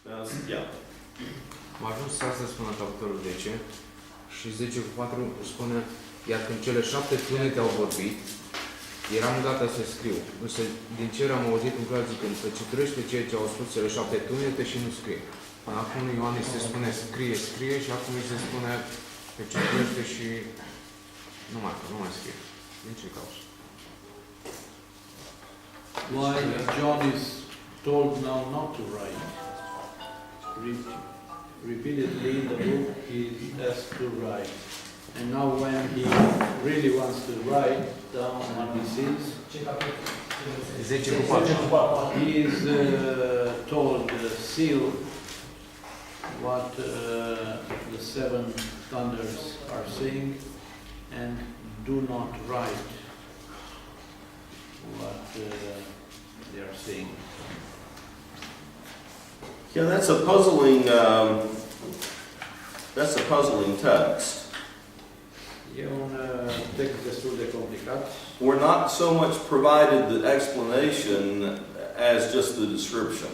Yeah. Am ajuns să spună capitolul 10 și 10:4 spune: iar când cele 7 tunete au vorbit, eram gata să scriu. Însă din cer am auzit un glas zicând: citește ceea ce au spus cele 7 tunete și nu scrie. Până acum Ioan îi se spune scrie și acum îi se spune că citește și nu mai scrie. Din ce cauză? Why John is told now not to write? Repeatedly in the book he has to write. And now when he really wants to write down what he sees, 10:4. he is told, seal what the 7 thunders are saying, and do not write what they are saying. Yeah, that's a puzzling text. E un text destul de complicat. We're not so much provided the explanation as just the description.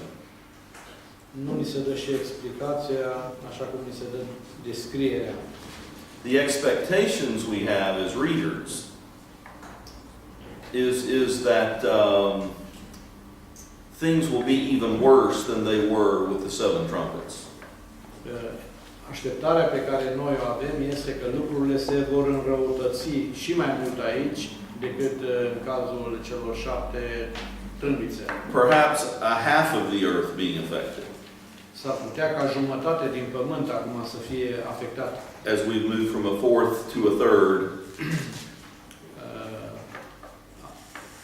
Nu ni se dă și explicația, așa cum ni se dă descrierea. The expectations we have as readers is that things will be even worse than they were with the 7 trumpets. Așteptarea pe care noi o avem este că lucrurile se vor înrăutăți și mai mult aici decât în cazul celor 7 trâmbițe. Perhaps a half of the earth being affected. S-ar putea ca jumătate din pământ acum să fie afectat. As we move from a fourth to a third.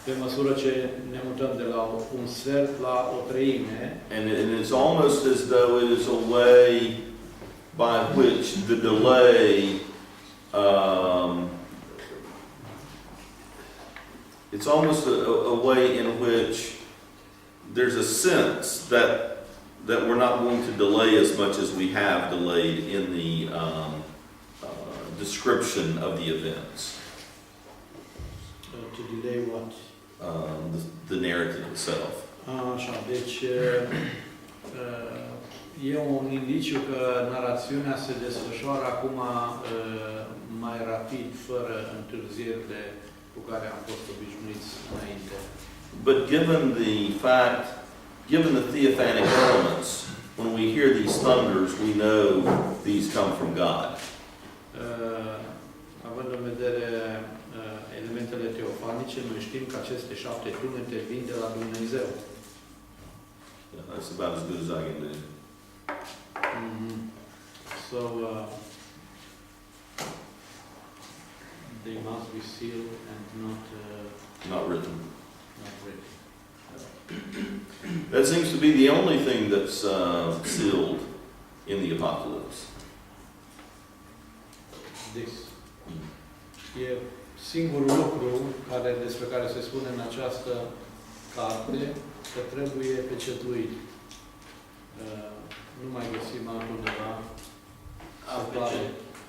Pe măsură ce ne mutăm de la un sfert la o treime. And it's almost as though it is a way by which the delay it's almost a way in which there's a sense that we're not going to delay as much as we have delayed in the description of the events. To delay what? The narrative itself. Așa, deci e un indiciu că narațiunea se desfășoară acum mai rapid, fără întârzierile cu care am fost obișnuiți înainte. But given the theophanic elements, when we hear these thunders, we know these come from God. Având în vedere elementele teofanice, noi știm că aceste 7 tunete vin de la Dumnezeu. Yeah, that's about as good as I can do. So they must be sealed and Not written. not written. That seems to be the only thing that's sealed in the Apocalypse. This e singurul lucru despre care se spune în această carte că trebuie pecetluit. Nu mai găsim altundeva.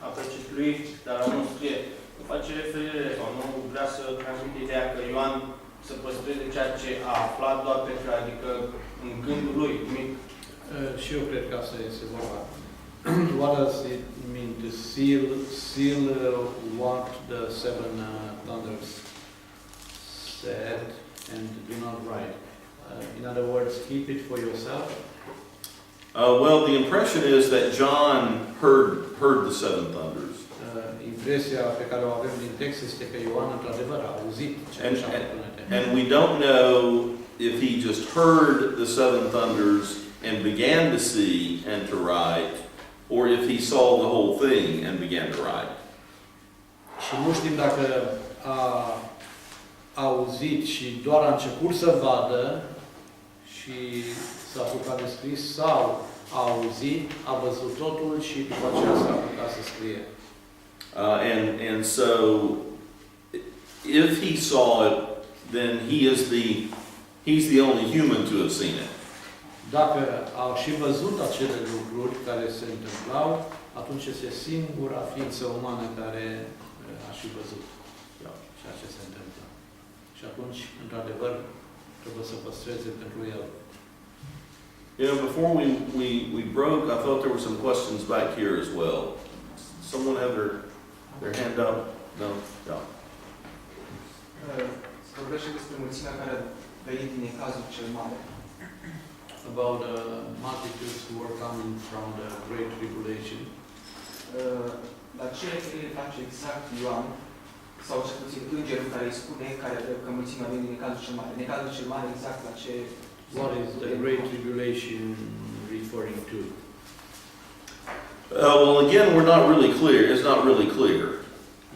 A pecetluit, dar nu scrie. Nu face referire sau nu vrea să transmite ideea că Ioan să păstreze ceea ce a aflat doar pentru, adică în gândul lui, nimic. Și eu cred că asta este vorba. What does it mean to seal what the 7 thunders said and do not write? In other words, keep it for yourself. Well, the impression is that John heard the 7 thunders. Impresia pe care o avem din text este că Ioan într-adevăr a auzit cele 7 tunete. And we don't know if he just heard the 7 thunders and began to see and to write, or if he saw the whole thing and began to write. Și nu știm dacă a auzit și doar a început să vadă și s-a apucat de scris, sau a auzit, a văzut totul și după aceea s-a apucat să scrie. And so, if he saw it, then he's the only human to have seen it. Dacă au și văzut acele lucruri care se întâmplau, atunci este singura ființă umană care a și văzut ceea ce se întâmplă. Și atunci, într-adevăr, trebuie să păstreze pentru el. You know, before we broke, I thought there were some questions back here as well. Someone have their hand up? No? No. Vorbește despre mulțimea care a venit din necazul cel mare. About multitudes who are coming from the Great Tribulation. Dar ce referire face exact Ioan, sau cel puțin îngerul care îi spune că mulțimea vine din necazul cel mare? Necazul cel mare exact la ce... What is the Great Tribulation referring to? Well, again, we're not really clear. It's not really clear.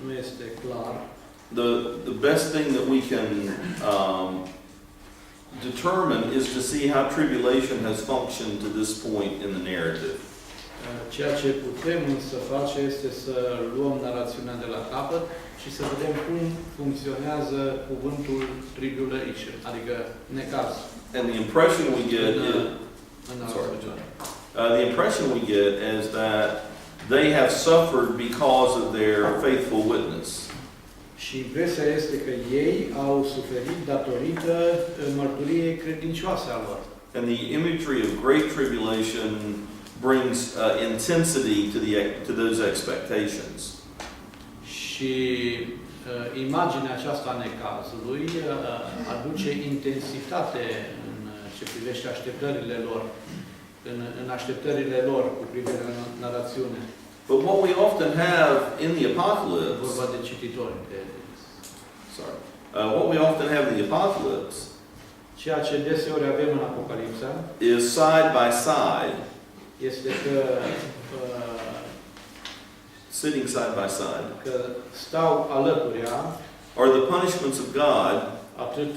Nu este clar. The best thing that we can determine is to see how tribulation has functioned to this point in the narrative. Ceea ce putem însă face este să luăm narațiunea de la capăt și să vedem cum funcționează cuvântul tribulation, adică necaz. And the impression we get the impression we get is that they have suffered because of their faithful witness. Și impresia este că ei au suferit datorită mărturiei credincioase a lor. And the imagery of great tribulation brings intensity to those expectations. Și imaginea aceasta a necazului aduce intensitate în ce privește așteptările lor, în așteptările lor cu privire la narațiune. But what we often have in the Apocalypse, Vorba de cititori. what we often have in the Apocalypse Ceea ce deseori avem în Apocalipsa is side by side, este că sitting side by side, că stau alăturea are the punishments of God atât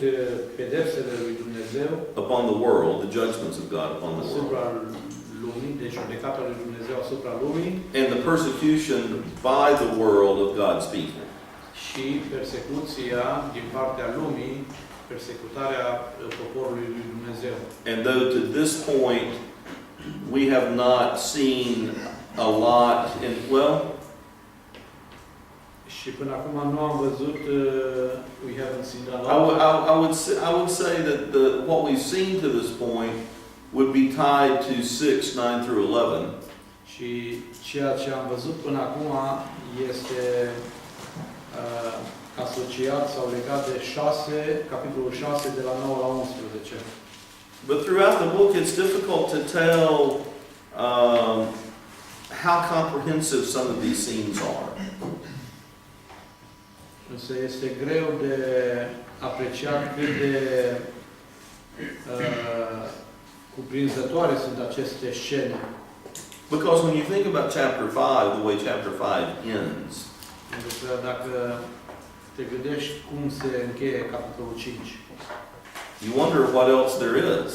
pedepsele lui Dumnezeu upon the world, the judgments of God upon the world, asupra lumii, deci judecata lui Dumnezeu asupra lumii, and the persecution by the world of God's people. și persecuția din partea lumii, persecutarea poporului lui Dumnezeu. And though to this point we have not seen a lot in, well, Și până acum nu am văzut, we haven't seen a I would, lot. I would say that what we've seen to this point would be tied to 6, 9 through 11. Și ceea ce am văzut până acum este asociat sau legat de capitolul 6 de la 9 la 11. But throughout the book it's difficult to tell how comprehensive some of these scenes are. Însă este greu de apreciat cât de cuprinzătoare sunt aceste scene. Because when you think about chapter 5, the way chapter 5 ends, Pentru că dacă te gândești cum se încheie capitolul 5, you wonder what else there is.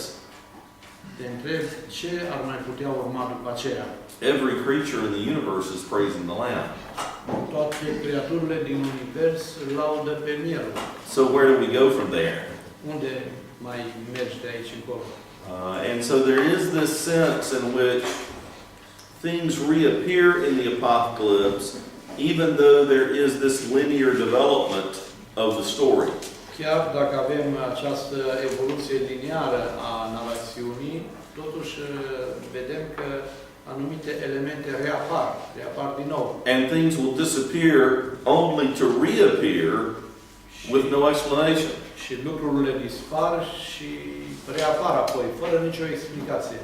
te întrebi ce ar mai putea urma după aceea. Every creature in the universe is praising the Lamb. Toate creaturile din univers laudă pe Mielul. So where do we go from there? Unde mai mergi de aici încolo? And so there is this sense in which things reappear in the Apocalypse, even though there is this linear development of the story. Chiar dacă avem această evoluție liniară a narațiunii, totuși vedem că anumite elemente reapar din nou. And things will disappear only to reappear with no explanation. Și lucrurile dispar și reapar apoi, fără nicio explicație.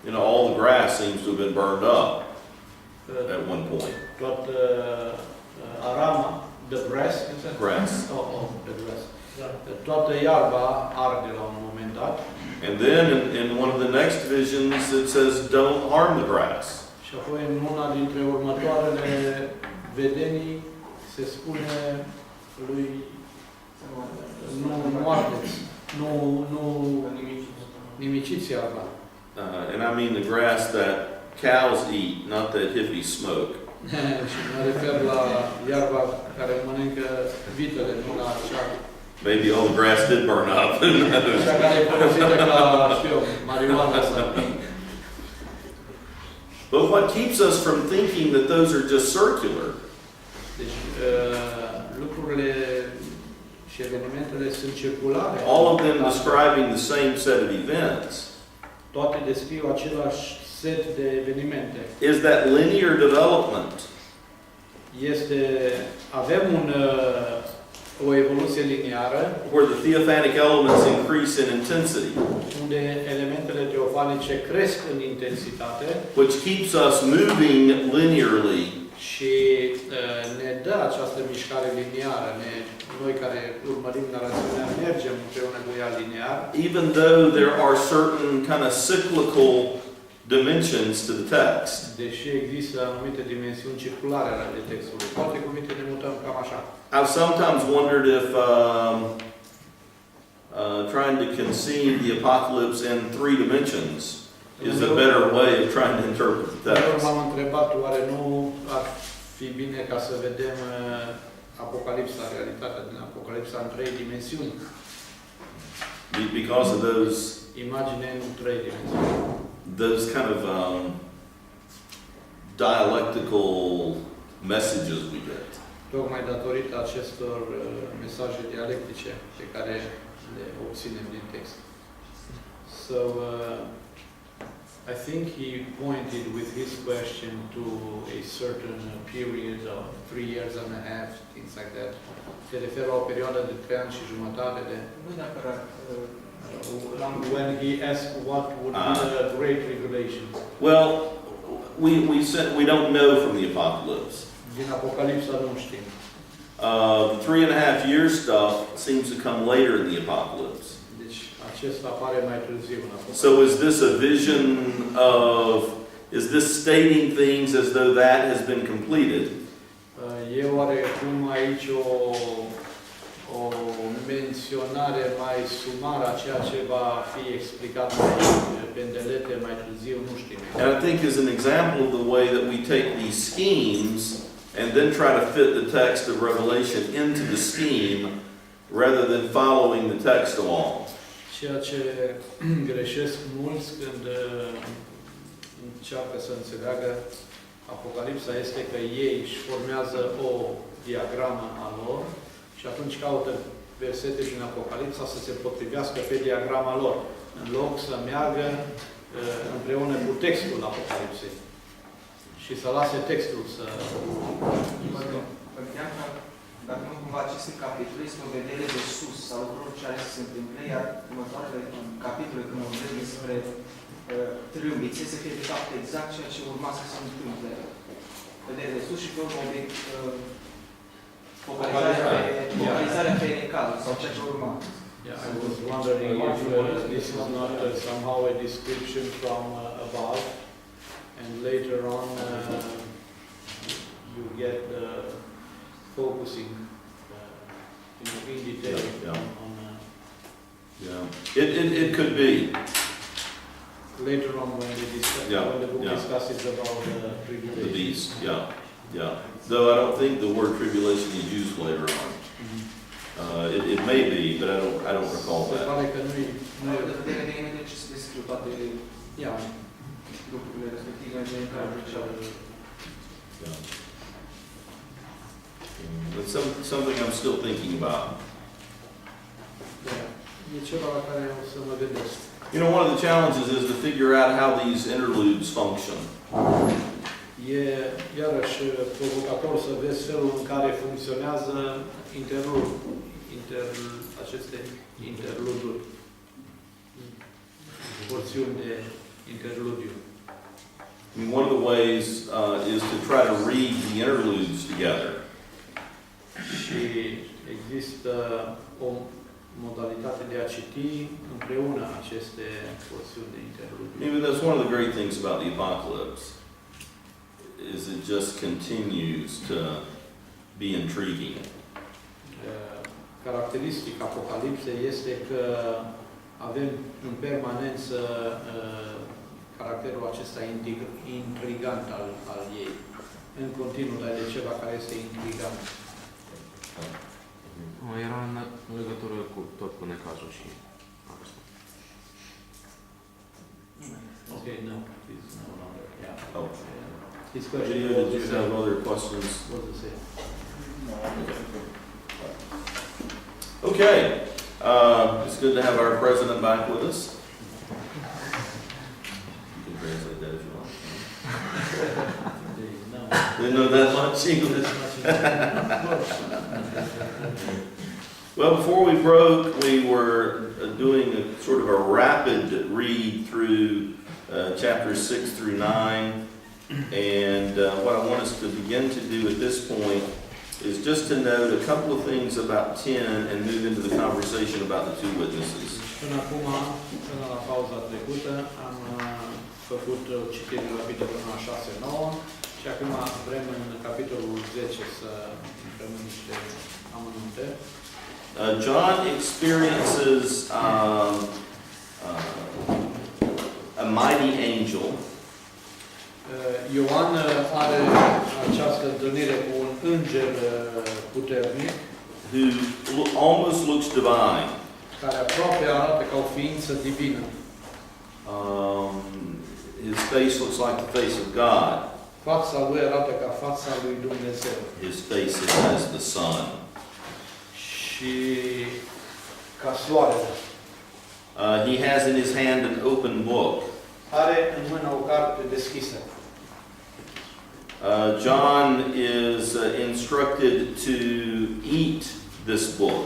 You know, all the grass seems to have been burned up at one point. Toată arama, the grass, Grass. the grass. Toată iarba arde la un moment dat. And then in one of the next visions it says, don't harm the grass. Și apoi în una dintre următoarele vedenii se spune lui nu ardeți, nu nimiciți iarba. And I mean the grass that cows eat, not that hippies smoke. Și mă refer la iarba care mănâncă vitele, nu la cea. Maybe all the grass did burn up. Cea care e folosită ca, știu eu, marihuana sau. But what keeps us from thinking that those are just circular Deci lucrurile și evenimentele sunt circulare. all of them describing the same set of events, toate descriu același set de evenimente. is that linear development. Avem o evoluție lineară Where the theophanic elements increase in intensity, unde elementele teofanice cresc în intensitate which keeps us moving linearly. și ne dă această mișcare lineară. Noi care urmărim narațiunea mergem împreună cu ea linear, Even though there are certain kind of cyclical dimensions to the text. deși există anumite dimensiuni circulare ale textului. Cu alte cuvinte, ne mutăm cam așa. I've sometimes wondered if trying to conceive the apocalypse in 3 dimensions is a better way of trying to interpret the Uneori text. m-am întrebat, oare nu ar fi bine ca să vedem Apocalipsa, realitatea din Apocalipsa în 3 dimensiuni? Because of Imagine în 3 dimensiuni. those kind of dialectical messages we get. Tocmai datorită acestor mesaje dialectice pe care le obținem din text. So, I think he pointed with his question to a certain period of 3 years and a half, things like that. Se referă la o perioadă de 3 ani și jumătate de... Nu neapărat When he asked what would be the great revelation. Well, we don't know from the apocalypse. Din Apocalipsa nu știm. The 3.5 years stuff seems to come later in the apocalypse. Deci acesta apare mai târziu în Apocalipsa. So is this a vision of, is this stating things as though that has been completed? E oarecum aici o menționare mai sumară a ceea ce va fi explicat mai pendelete mai târziu, nu știm. And I think is an example of the way that we take these schemes and then try to fit the text of Revelation into the scheme rather than following the text along. Ceea ce greșesc mulți când încearcă să înțeleagă Apocalipsa este că ei își formează o diagramă a lor și atunci caută versete din Apocalipsa să se potrivească pe diagrama lor, în loc să meargă împreună cu textul Apocalipsei și să lase textul să... Dacă nu cumva aceste capitole este o vedere de sus sau lucruri ce are să se întâmple, iar următoarele capitole, când vorbesc despre trâmbițe, să fie de fapt exact ceea ce urma să se întâmple. Vedere de sus și pe urmă focalizarea pe necaz sau ceea ce urma. Yeah, I was wondering if this is not somehow a description from above, and later on you get focusing in detail on It could be. later on when the book discusses about The tribulation. beast, yeah. Though I don't think the word tribulation is used later on. It may be, but I don't recall Se that. pare că nu e De vedere imediat ce se descriu toate lucrurile respective de care Yeah. It's something I'm still thinking about. E ceva la care o să mă gândesc. You know, one of the challenges is to figure out how these interludes function. E iarăși provocator să vezi felul în care funcționează aceste interluduri, porțiuni de interludiu. I mean, one of the ways is to try to read the interludes together. Și există o modalitate de a citi împreună aceste porțiuni de interludiu. Even that's one of the great things about the apocalypse, is it just continues to be intriguing. Caracteristica Apocalipsei este că avem în permanență caracterul acesta intrigant al ei. În continuu, dar de ceva care este intrigant. Era în legătură cu tot cu necazul și asta. Okay, no, please, no longer. Yeah. Oh. His question Did was you the have same. other questions? Was the same. Okay, it's good to have our president back with us. Didn't know that much English. Well, before we broke, we were doing a sort of a rapid read through chapters 6 through 9. And what I want us to begin to do at this point is just to note a couple of things about 10 and move into the conversation about the two witnesses. Până acum, până la pauza trecută, am făcut citirea capitolului 6-9 și acum vrem în capitolul 10 să intrăm în niște amănunte. John experiences a mighty angel Ioan are această întâlnire cu un înger puternic who almost looks divine. care aproape arată ca o ființă divină. His face looks like the face of God. Fața lui arată ca fața lui Dumnezeu. His face is as the sun. Și ca soarele. He has in his hand an open book. Are în mână o carte deschisă. John is instructed to eat this book.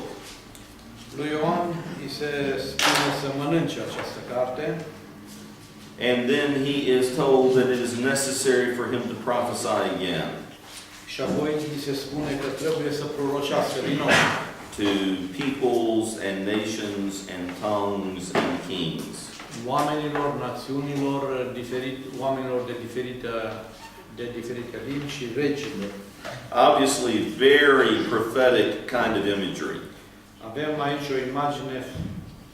Lui Ioan îi se spune să mănânce această carte. And then he is told that it is necessary for him to prophesy again. Și apoi îi se spune că trebuie să prorocească din nou. To peoples and nations and tongues and kings. Oamenilor, națiunilor, oamenilor de diferite limbi și regilor. Obviously, very prophetic kind of imagery. Avem aici o imagine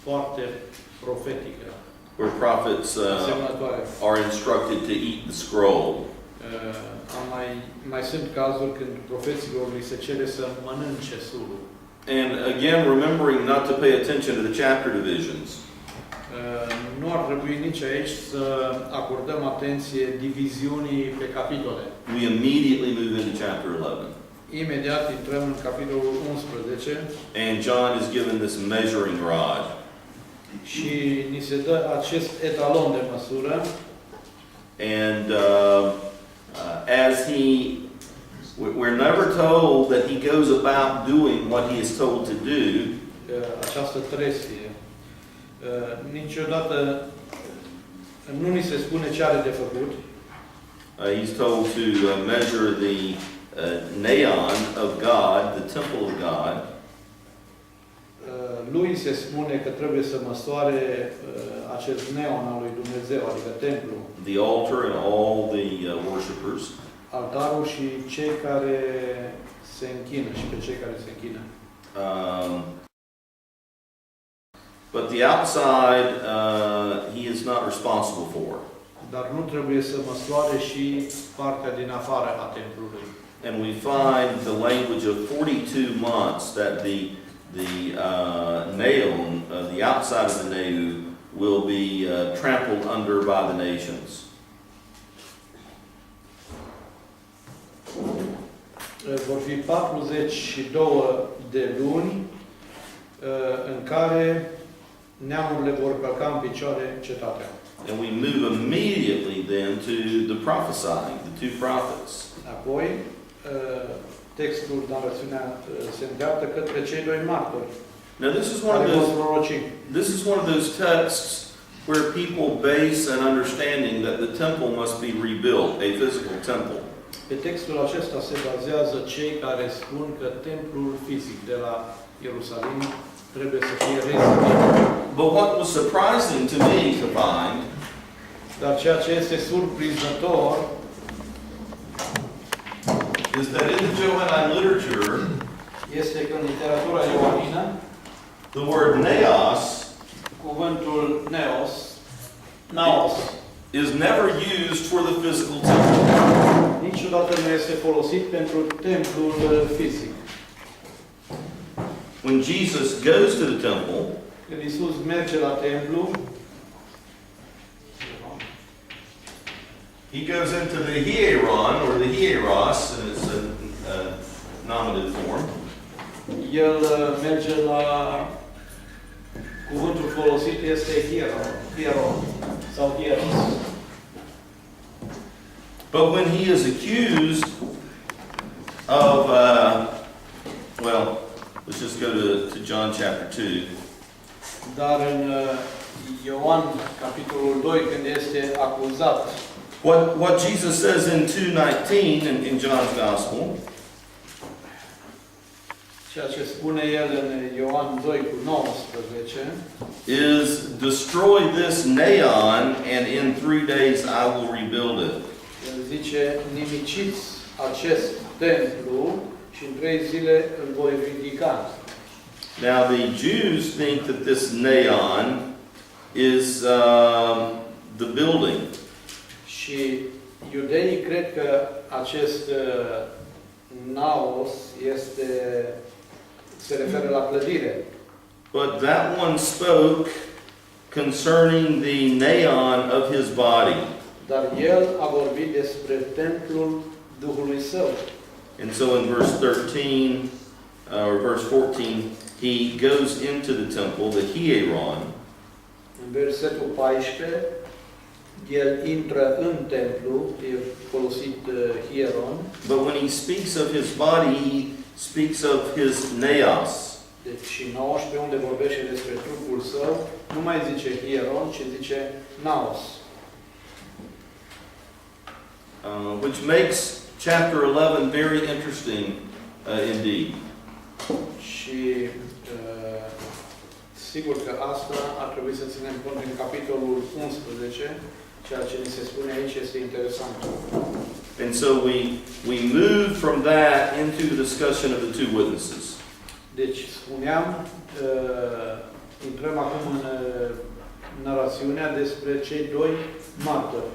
foarte profetică. Where prophets are instructed to eat the scroll. Mai sunt cazuri când profeților li se cere să mănânce surul. And again, remembering not to pay attention to the chapter divisions. Nu ar trebui nici aici să acordăm atenție diviziunii pe capitole. We immediately move into chapter 11. Imediat intrăm în capitolul 11. And John is given this measuring rod. Și ni se dă acest etalon de măsură. And as we're never told that he goes about doing what he is told to do. Această trestie. Niciodată nu ni se spune ce are de făcut. He's told to measure the neon of God, the temple of God. Lui se spune că trebuie să măsoare acest neon al lui Dumnezeu, adică templu. The altar and all the worshipers. Altarul și cei care se închină și pe cei care se închină. But the outside, he is not responsible for. Dar nu trebuie să măsoare și partea din afară a templului. And we find the language of 42 months that the naon, the outside of the nail, will be trampled under by the nations. Vor fi 42 de luni în care neamurile vor călca în picioare cetatea. And we move immediately then to the prophesying, the two prophets. Apoi, textul, narațiunea se îndreaptă către cei doi martori. Now this is one of those texts where people base an understanding that the temple must be rebuilt, a physical temple. Pe textul acesta se bazează cei care spun că templul fizic de la Ierusalim trebuie să fie rezidit. But what was surprising to me to find, dar ceea ce este surprinzător is that in the Johannine literature, este că în literatura ioanină, the word naos, cuvântul naos, is never used for the physical temple. Niciodată nu este folosit pentru templul fizic. When Jesus goes to the temple, când Iisus merge la templu, he goes into the hieron or the hieros, and it's a nominative form. El merge la cuvântul folosit este hieron sau hieros. But when he is accused of, well, let's just go to John chapter 2. Dar în Ioan, capitolul 2, când este acuzat, What Jesus says in 2:19 in John's Gospel ceea ce spune el în Ioan 2 cu 19, is, destroy this neon and in 3 days I will rebuild it. el zice, nimiciți acest templu și în 3 zile îl voi ridica. Now the Jews think that this neon is the building. Și iudeii cred că acest naos se referă la clădire. But that one spoke concerning the neon of his body. Dar el a vorbit despre templul Duhului Său. And so in verse 13, or verse 14, he goes into the temple, the hieron, În versetul 14, el intră în templu, e folosit hieron, but when he speaks of his body, he speaks of his neos. deci și 19, unde vorbește despre trupul său, nu mai zice hieron, ci zice naos. Which makes chapter 11 very interesting indeed. Și sigur că asta ar trebui să ținem cont în capitolul 11, ceea ce ni se spune aici este interesant. And so we move from that into the discussion of the two witnesses. Deci, spuneam, intrăm acum în narațiunea despre cei doi martori.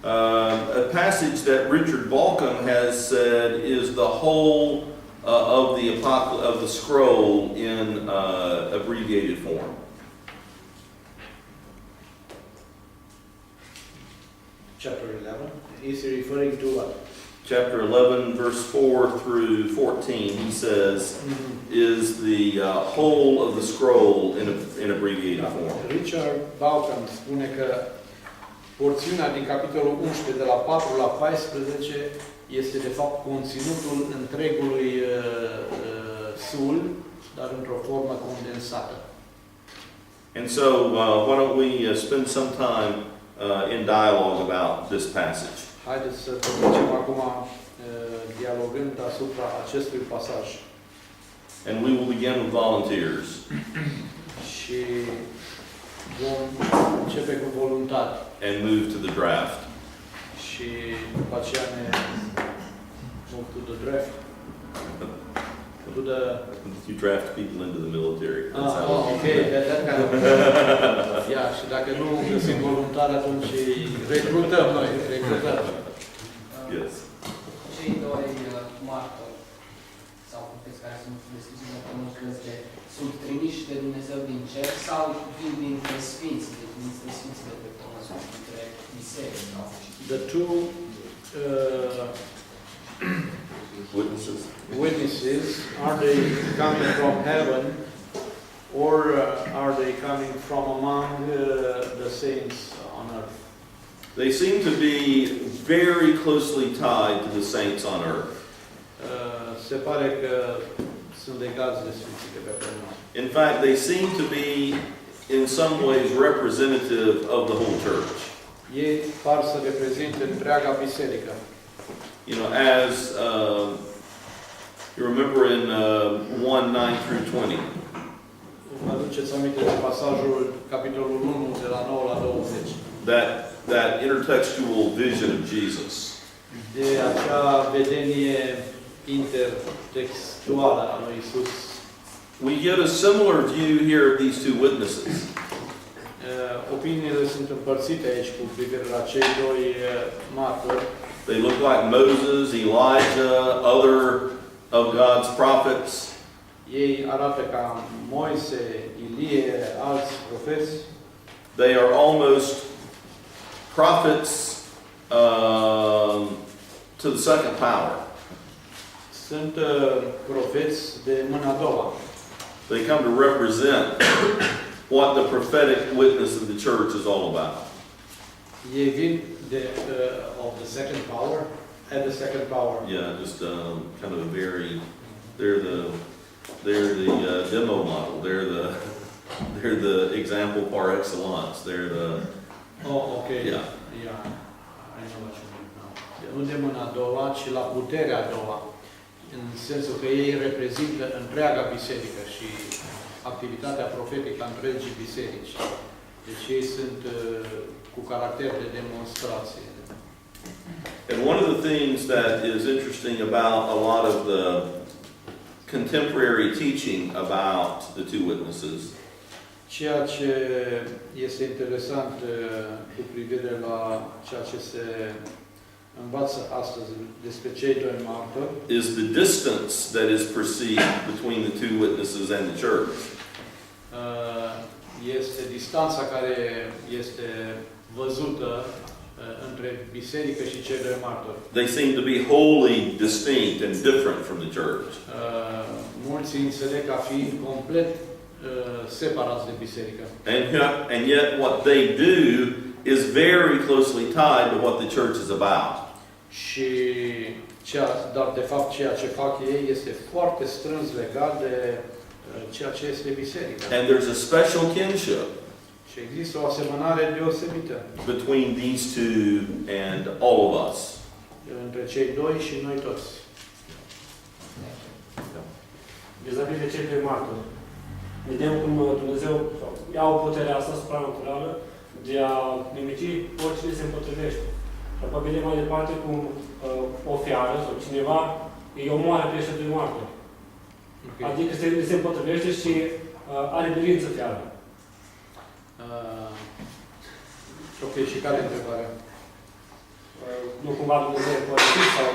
A passage that Richard Balcom has said is the whole of the scroll in abbreviated form. Chapter 11. Is he referring to what? Chapter 11, verse 4 through 14, he says, is the whole of the scroll in abbreviated form. Richard Balcom spune că porțiunea din capitolul 11, de la 4 la 14, este de fapt conținutul întregului sul, dar într-o formă condensată. And so, why don't we spend some time in dialogue about this passage? Haideți să trecem acum dialogând asupra acestui pasaj. And we will begin with volunteers. Și vom începe cu voluntari. And move to the draft. Și după aceea ne move to the draft. To the... You draft people into the military. That's how okay, that kind of... Yeah, și dacă nu găsim voluntari, atunci recrutăm noi, recrutăm. Yes. Cei doi martori sau profesori care sunt descriși în Apocalipsa 11 sunt trimiși de Dumnezeu din cer sau vin dintre sfinți, dintre sfințile pe pământ, dintre biserici? The two witnesses, are they coming from heaven or are they coming from among the saints on earth? They seem to be very closely tied to the saints on earth. Se pare că sunt legați de sfinții de pe pământ. In fact, they seem to be in some ways representative of the whole church. Ei par să reprezinte întreaga biserică. You know, as you remember in 1:9 through 20. Vă aduceți aminte de pasajul capitolul 1 de la 9 la 20. That intertextual vision of Jesus. De acea vedenie intertextuală a lui Isus. We get a similar view here of these two witnesses. Opiniile sunt împărțite aici cu privire la cei doi martori. They look like Moses, Elijah, other of God's prophets. Ei arată ca Moise, Ilie, alți profeți. They are almost prophets to the second power. Sunt profeți de mâna a doua. They come to represent what the prophetic witness of the church is all about. Ei vin de of the second power, at the second power. Yeah, just kind of a very, they're the demo model. They're the example par excellence. They're the Oh, okay. yeah. Yeah. I know what you mean now. Nu de mâna a doua, ci la puterea a doua. În sensul că ei reprezintă întreaga biserică și activitatea profetică a întregii biserici. Deci ei sunt cu caracter de demonstrație. And one of the things that is interesting about a lot of the contemporary teaching about the two witnesses Ceea ce este interesant cu privire la ceea ce se învață astăzi despre cei doi martori is the distance that is perceived between the two witnesses and the church. este distanța care este văzută între biserică și cei doi martori. They seem to be wholly distinct and different from the church. Mulți înțeleg ca fiind complet separați de biserică. And yet what they do is very closely tied to what the church is about. Și dar de fapt ceea ce fac ei este foarte strâns legat de ceea ce este biserica. And there's a special kinship Și există o asemănare deosebită between these two and all of us. între cei doi și noi toți. Vis-a-vis de cei doi martori, vedem cum Dumnezeu ia o putere asta supranaturală de a nimici oricine se împotrivește. Și apoi vedem mai departe cum o fiară sau cineva îi omoară pe ăștia doi martori. Okay. Adică se împotrivește și are bilință fiară. Ok, și care e întrebarea? Nu cumva Dumnezeu e părăsit sau...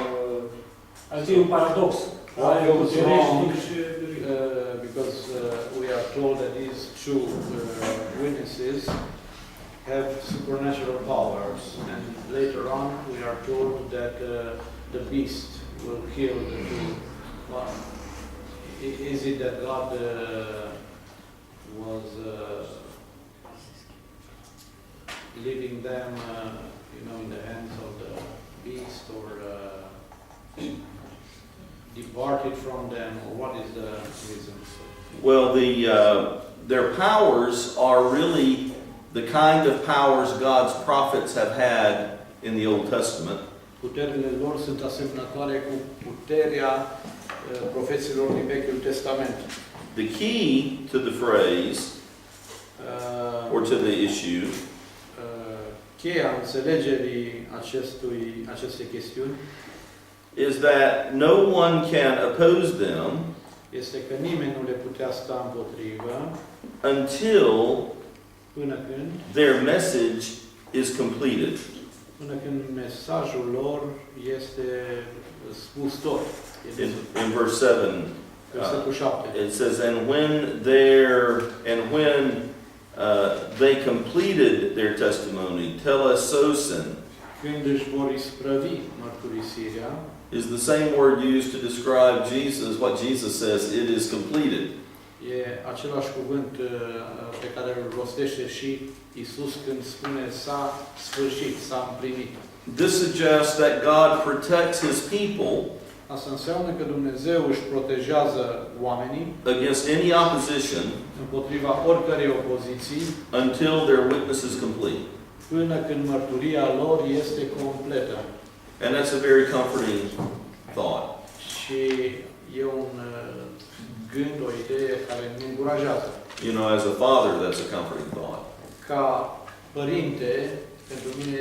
Adică e un paradox. What Are goes putere wrong, și because we are told that these two witnesses have supernatural powers, and later on we are told that the beast will kill the two. Well, is it that God was leaving them, in the hands of the beast, or departed from them, or what is the reason? Well, their powers are really the kind of powers God's prophets have had in the Old Testament. Puterile lor sunt asemănătoare cu puterea profeților din Vechiul Testament. The key to the phrase or to the issue Cheia înțelegerii acestei chestiuni is that no one can oppose them este că nimeni nu le putea sta împotrivă until până când their message is completed. Până când mesajul lor este spus tot. In verse 7, Versetul 7. it says, and when they completed their testimony, telesosen Când își vor isprăvi mărturisirea, is the same word used to describe Jesus, what Jesus says, it is completed. e același cuvânt pe care îl rostește și Isus când spune s-a sfârșit, s-a împlinit. This suggests that God protects His people Asta înseamnă că Dumnezeu își protejează oamenii against any opposition împotriva oricărei opoziții until their witness is complete. până când mărturia lor este completă. And that's a very comforting thought. Și e un gând, o idee care ne încurajează. You know, as a father, that's a comforting thought. Ca părinte, pentru mine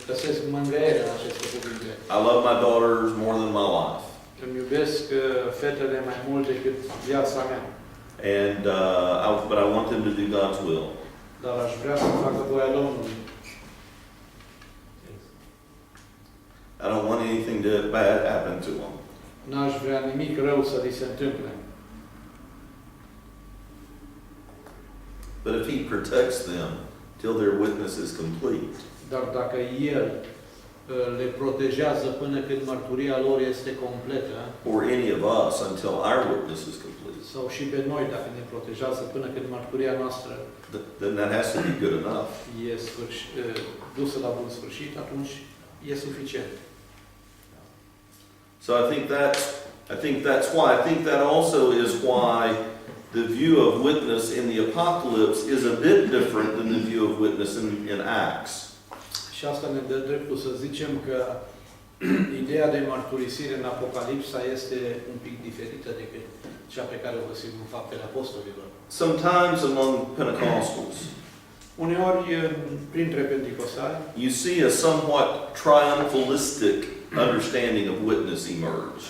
găsesc mângâiere în aceste cuvinte. I love my daughters more than my life. Îmi iubesc fetele mai mult decât viața mea. And but I want them to do God's will. Dar aș vrea să facă voia Domnului. I don't want anything bad happen to them. N-aș vrea nimic rău să li se întâmple. But if He protects them till their witness is complete, Dar dacă El le protejează până când mărturia lor este completă, or any of us until our witness is complete, sau și pe noi dacă ne protejează până când mărturia noastră then that has to be good enough. e dusă la bun sfârșit, atunci e suficient. So I think that's why. I think that also is why the view of witness in the Apocalypse is a bit different than the view of witness in Acts. Și asta ne dă dreptul să zicem că ideea de mărturisire în Apocalipsa este un pic diferită decât cea pe care o găsim în Faptele Apostolilor. Sometimes among Pentecostals, Uneori, printre penticostali, you see a somewhat triumphalistic understanding of witness emerge.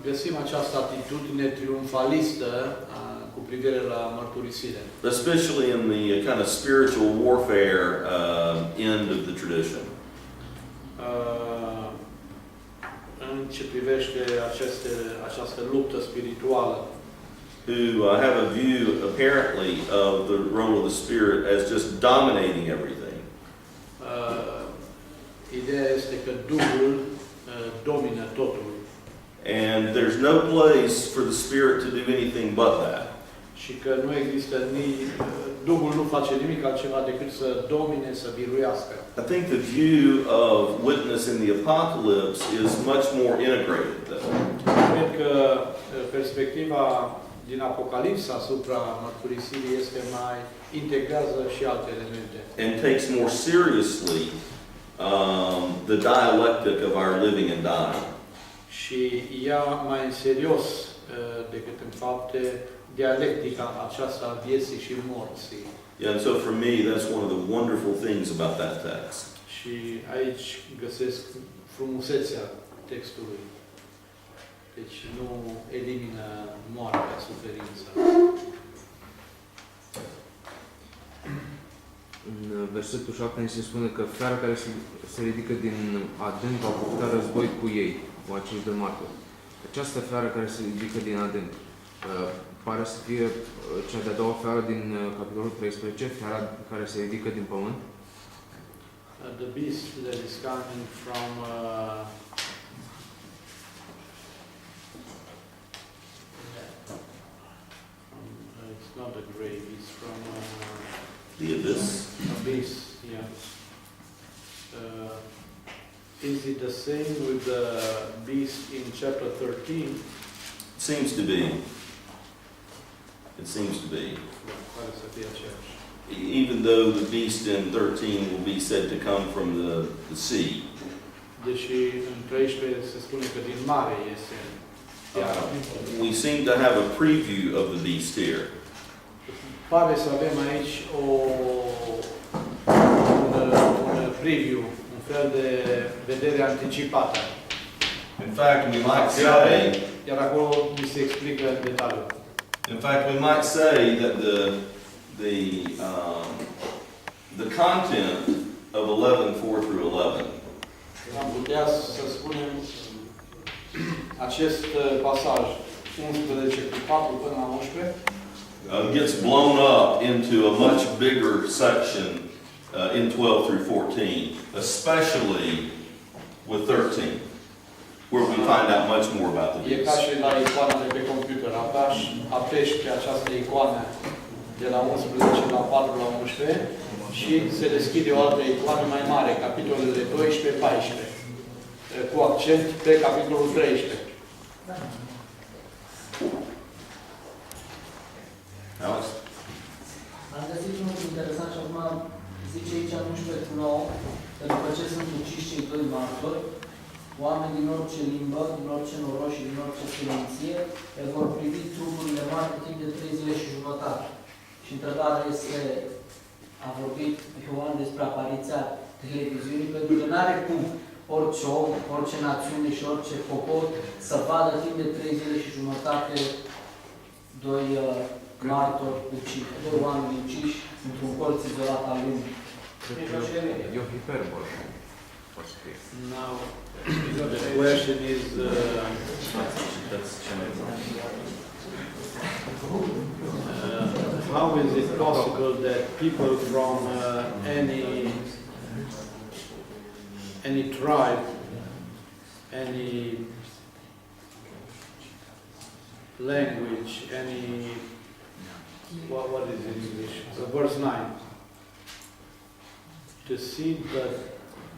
găsim această atitudine triumfalistă cu privire la mărturisire. Especially in the kind of spiritual warfare end of the tradition. În ce privește această luptă spirituală, Who have a view, apparently, of the role of the Spirit as just dominating everything. ideea este că Duhul domină totul. And there's no place for the Spirit to do anything but that. Și că nu există Duhul nu face nimic altceva decât să domine, să biruiască. I think the view of witness in the Apocalypse is much more integrated, though. Cred că perspectiva din Apocalipsa asupra mărturisirii este mai integrează și alte elemente. And takes more seriously the dialectic of our living and dying. Și ia mai în serios decât în fapte dialectica aceasta a vieții și morții. Yeah, and so for me, that's one of the wonderful things about that text. Și aici găsesc frumusețea textului. Deci nu elimină moartea, suferința. În versetul 7 ni se spune că fiara care se ridică din adânc va purta război cu ei, cu acești doi martori. Această fiară care se ridică din adânc pare să fie cea de-a doua fiară din capitolul 13, fiara care se ridică din pământ. The beast that is coming from it's not a grave, it's from The abyss. abyss, yeah. Is it the same with the beast in chapter 13? It seems to be. It seems to be. Pare să fie aceeași. Even though the beast in 13 will be said to come from the sea. Deși în 13 se spune că din mare este. We seem to have a preview of the beast here. Pare să avem aici un preview, un fel de vedere anticipată. In fact, we might say, Iar acolo mi se explică în detaliu. in fact, we might say that the content of 11:4 through 11 Am putea să spunem acest pasaj 11 cu 4 până la 11 gets blown up into a much bigger section in 12 through 14, especially with 13, where we find out much more about the E ca beast. și la icoana de pe computer. Apeși pe această icoană de la 11 la 4 la 11 și se deschide o altă icoană mai mare, capitolele 12-14, cu accent pe capitolul 13. Alex? Am găsit unul interesant și acum zice aici în 11:9 că după ce sunt uciși cei doi martori, oameni din orice limbă, din orice noroc și din orice seminție, le vor privi trupurile moarte timp de 3 zile și jumătate. Și întrebarea este, a vorbit Ioan despre apariția televiziunii, pentru că nu are cum orice om, orice națiune și orice popor să vadă timp de 3 zile și jumătate doi martori uciși, doi oameni uciși într-un colț izolat al lumii. E o hiperbolă. Now, the question is, how is it possible that people from any any tribe, any language, any, what is it in English? Verse 9. To see the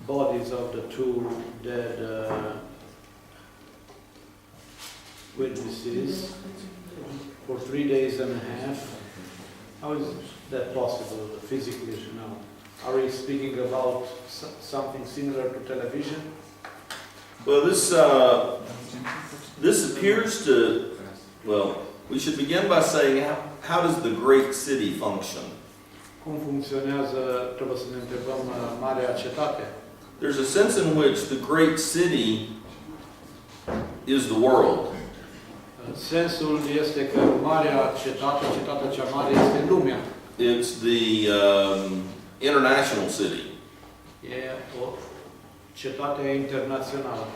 bodies of the two dead witnesses for 3 days and a half. How is that possible physically, you know? Are we speaking about something similar to television? Well, this appears to, well, we should begin by saying, how does the great city function? Cum funcționează, trebuie să ne întrebăm, Marea Cetate? There's a sense in which the great city is the world. Sensul este că Marea Cetate, Cetatea cea mare, este lumea. It's the international city. E o cetate internațională.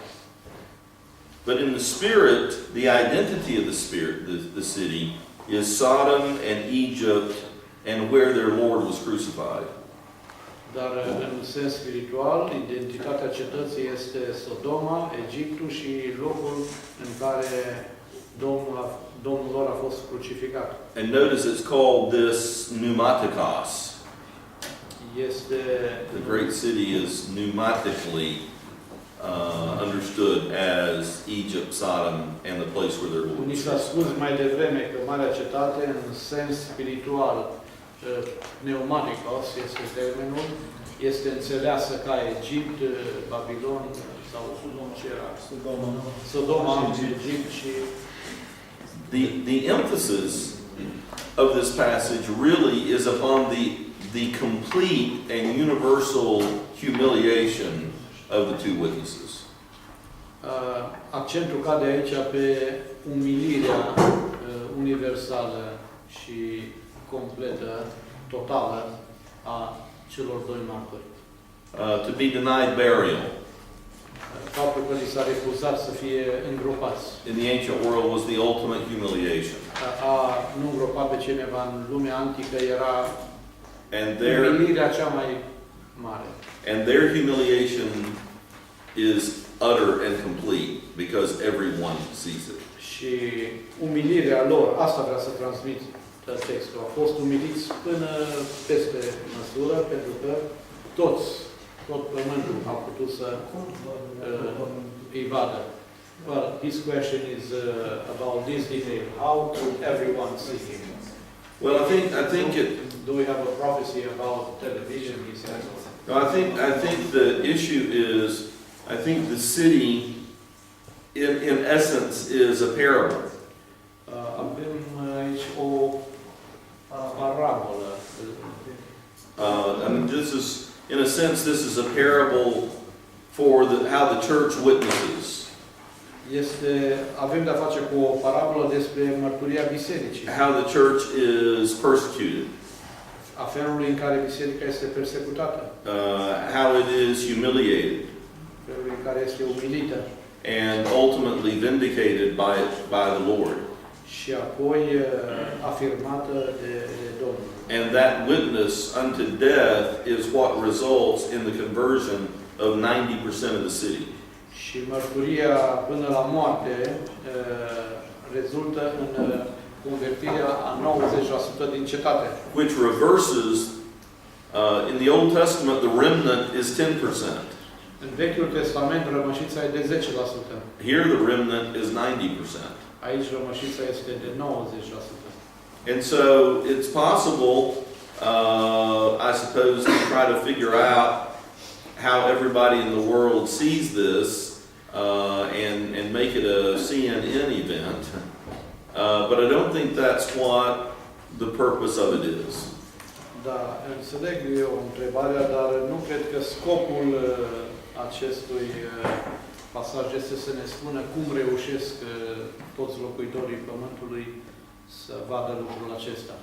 But in the spirit, the identity of the spirit, the city, is Sodom and Egypt and where their Lord was crucified. Dar în sens spiritual, identitatea cetății este Sodoma, Egiptul și locul în care Domnul lor a fost crucificat. And notice it's called this pneumatikos. Este The great city is pneumatically understood as Egypt, Sodom, and the place where their Lord Ni was s-a spus crucified. mai devreme că Marea Cetate, în sens spiritual, pneumatikos este termenul, este înțeleasă ca Egipt, Babilon sau ce era? Sodoma, Egipt și... The emphasis of this passage really is upon the complete and universal humiliation of the two witnesses. Accentul cade aici pe umilirea universală și completă, totală a celor doi martori. To be denied burial Faptul că li s-a refuzat să fie îngropați. in the ancient world was the ultimate humiliation. A nu îngropa pe cineva în lumea antică era And umilirea cea mai mare. their humiliation is utter and complete because everyone sees it. Și umilirea lor, asta vrea să transmit textul, a fost umiliți până peste măsură, pentru că tot pământul a putut să îi vadă. Well, his question is about this detail. How could everyone see him? Well, I think it. Do we have a prophecy about television? He says. No, I think the issue is, I think the city, in essence, is a parable. Avem aici o parabolă. I mean, in a sense, this is a parable for how the church witnesses. Avem de-a face cu o parabolă despre mărturia bisericii. How the church is persecuted. A felului în care biserica este persecutată. How it is humiliated. Felul în care este umilită. And ultimately vindicated by the Lord. Și apoi afirmată de Domnul. And that witness unto death is what results in the conversion of 90% of the city. Și mărturia până la moarte rezultă în convertirea a 90% din cetate. Which reverses, in the Old Testament, the remnant is 10%. În Vechiul Testament rămășița e de 10%. Here the remnant is 90%. Aici rămășița este de 90%. And so it's possible, I suppose, to try to figure out how everybody in the world sees this and make it a CNN event. But I don't think that's what the purpose of it is. Da, înțeleg eu întrebarea, dar nu cred că scopul acestui pasaj este să ne spună cum reușesc toți locuitorii Pământului să vadă lucrul acesta.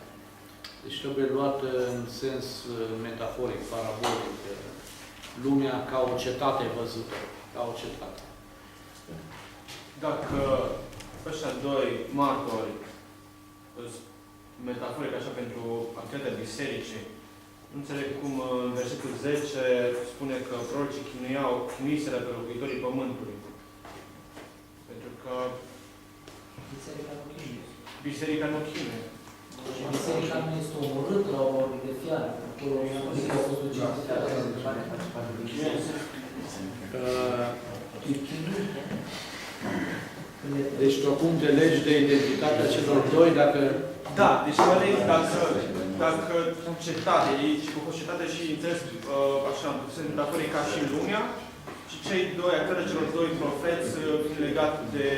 Deci trebuie luat în sens metaforic, parabolic, lumea ca o cetate văzută, ca o cetate. Dacă ăștia doi martori, metaforic așa pentru activitatea bisericii, Nu înțeleg cum în versetul 10 spune că prorocii chinuiseră pe locuitorii pământului. Pentru că biserica nu chinuie. Și biserica nu este omorâtă la o vorbă de fiară. Acolo biserica a fost ucinsă. Deci tu acum te legi de identitatea celor doi, dacă... Da, deci mă leg dacă cetate, ei și cu cetate și înțeles așa, sunt metaforic ca și în lumea, și cei doi, actele celor doi profeți fiind legat de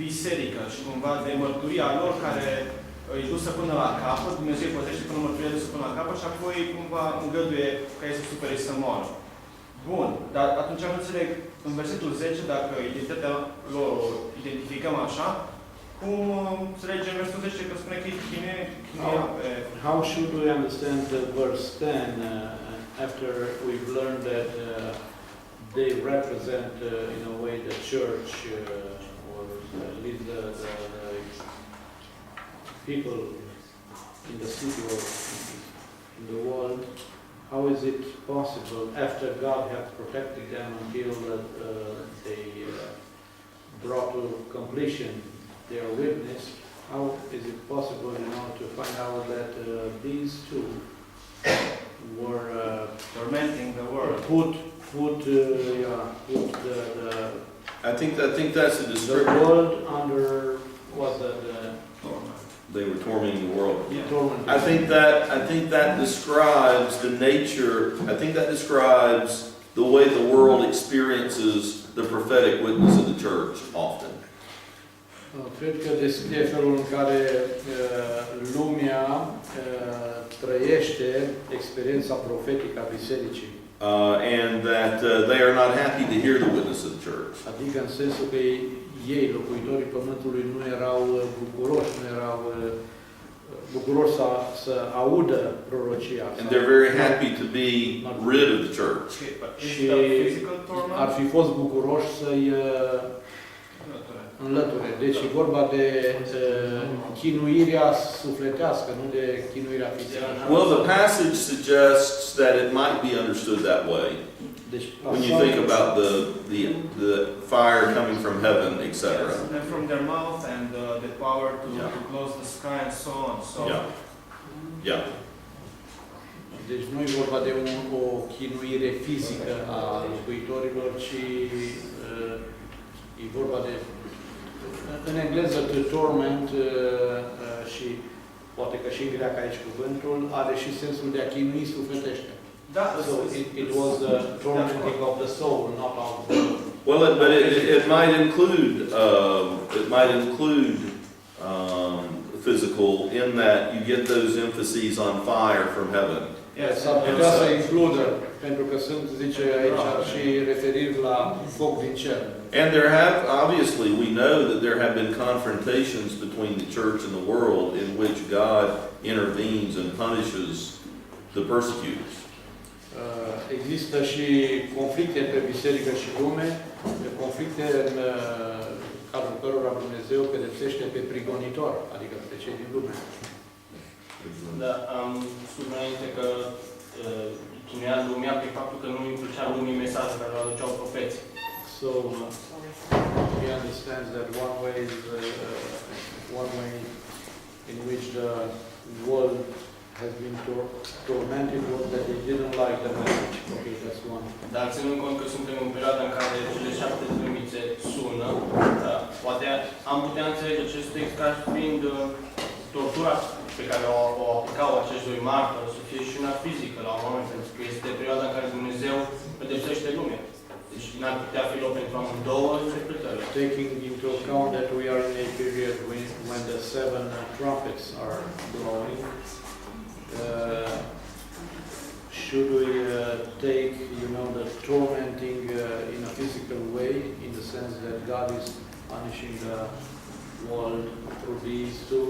biserică și cumva de mărturia lor care îi dusă până la capăt, Dumnezeu îi păzește până mărturia dusă până la capăt și apoi cumva îngăduie ca ei să supere și să moară. Bun, dar atunci nu înțeleg în versetul 10, dacă identitatea lor o identificăm așa, cum înțelegem versetul 10 că spune că e chinuia pe... How should we understand the verse 10 after we've learned that they represent in a way the church or at least the people in the city or in the world? How is it possible after God has protected them until they brought to completion their witness? How is it possible, to find out that these two were tormenting the world? Put the I think that's a the description. world under They were tormenting the world. torment. I think that describes the nature. I think that describes the way the world experiences the prophetic witness of the church often. Cred că descrie felul în care lumea trăiește experiența profetică a bisericii. And that they are not happy to hear the witness of the church. Adică în sensul că ei, locuitorii pământului, nu erau bucuroși, nu erau bucuroși să audă prorocia. And they're very happy to be rid of the church. Okay, but is Și it a physical torment? ar fi fost bucuroși să-i înlăture. Deci e vorba de chinuirea sufletească, nu de chinuirea fizică. Well, the passage suggests that it might be understood that way. Deci, When you think about the fire coming from heaven, etc. And from their mouth and the power to close the sky and so on. So Yeah. Deci nu e vorba de o chinuire fizică a locuitorilor, ci e vorba de, în engleză, to torment și poate că și în greacă aici cuvântul, are și sensul de a chinui sufletește. Da, So it was the tormenting of the soul, not of the... Well, but it might include physical in that you get those emphases on fire from heaven. yes, S-ar putea să includă, pentru că sunt, zice aici, și referiri la foc din cer. And there have, obviously, we know that there have been confrontations between the church and the world in which God intervenes and punishes the persecutors. Există și conflicte între biserică și lume, conflicte în cadrul cărora Dumnezeu pedepsește pe prigonitor, adică pe cei din lume. Da, am spus înainte că chinuia lumea prin faptul că nu introducea lumii mesajul care îl aduceau profeții. So he understands that one way in which the world has been tormented was that they didn't like the message. Okay, that's one. Dar ținând cont că suntem în perioada în care cele 7 trâmbițe sună, poate am putea înțelege acest text ca fiind tortura pe care o aplicau acești doi martori să fie și una fizică la un moment, pentru că este perioada în care Dumnezeu pedepsește lumea. Deci n-ar putea fi loc pentru amândouă interpretări. Taking into account that we are in a period when the 7 trumpets are blowing, should we take, the tormenting in a physical way, in the sense that God is punishing the world through these two?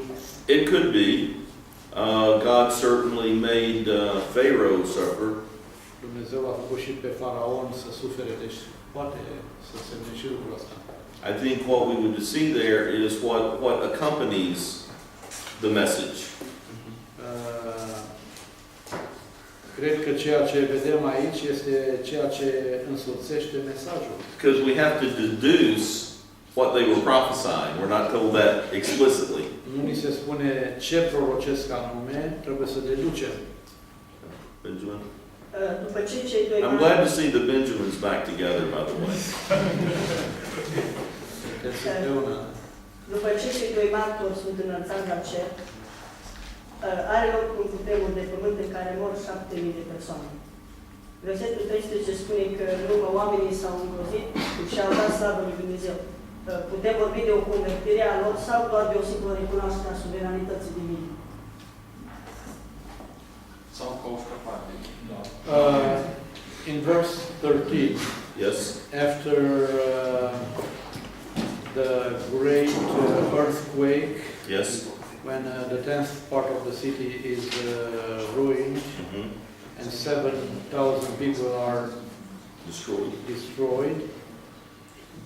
It could be. God certainly made Pharaoh suffer. Dumnezeu a făcut și pe faraon să sufere, deci poate să semne și lucrul ăsta. I think what we would see there is what accompanies the message. Cred că ceea ce vedem aici este ceea ce însoțește mesajul. Because we have to deduce what they were prophesying. We're not told that explicitly. Nu ni se spune ce prorocesc anume, trebuie să deducem. Benjamin? După ce cei doi I'm glad to see the Benjamins back together, by the way. După ce cei doi martori sunt înălțați la cer, are loc un cutremur de pământ în care mor 7.000 de persoane. Versetul 13 spune că în urmă oamenii s-au îngrozit și au dat slavă lui Dumnezeu. Putem vorbi de o convertire a lor sau doar de o simplă recunoaștere a suveranității divine? Sau ca o scăpare. In verse 13, Yes? after the great earthquake, Yes? when the 10th part of the city is ruined Mm-hmm. and 7,000 people are destroyed,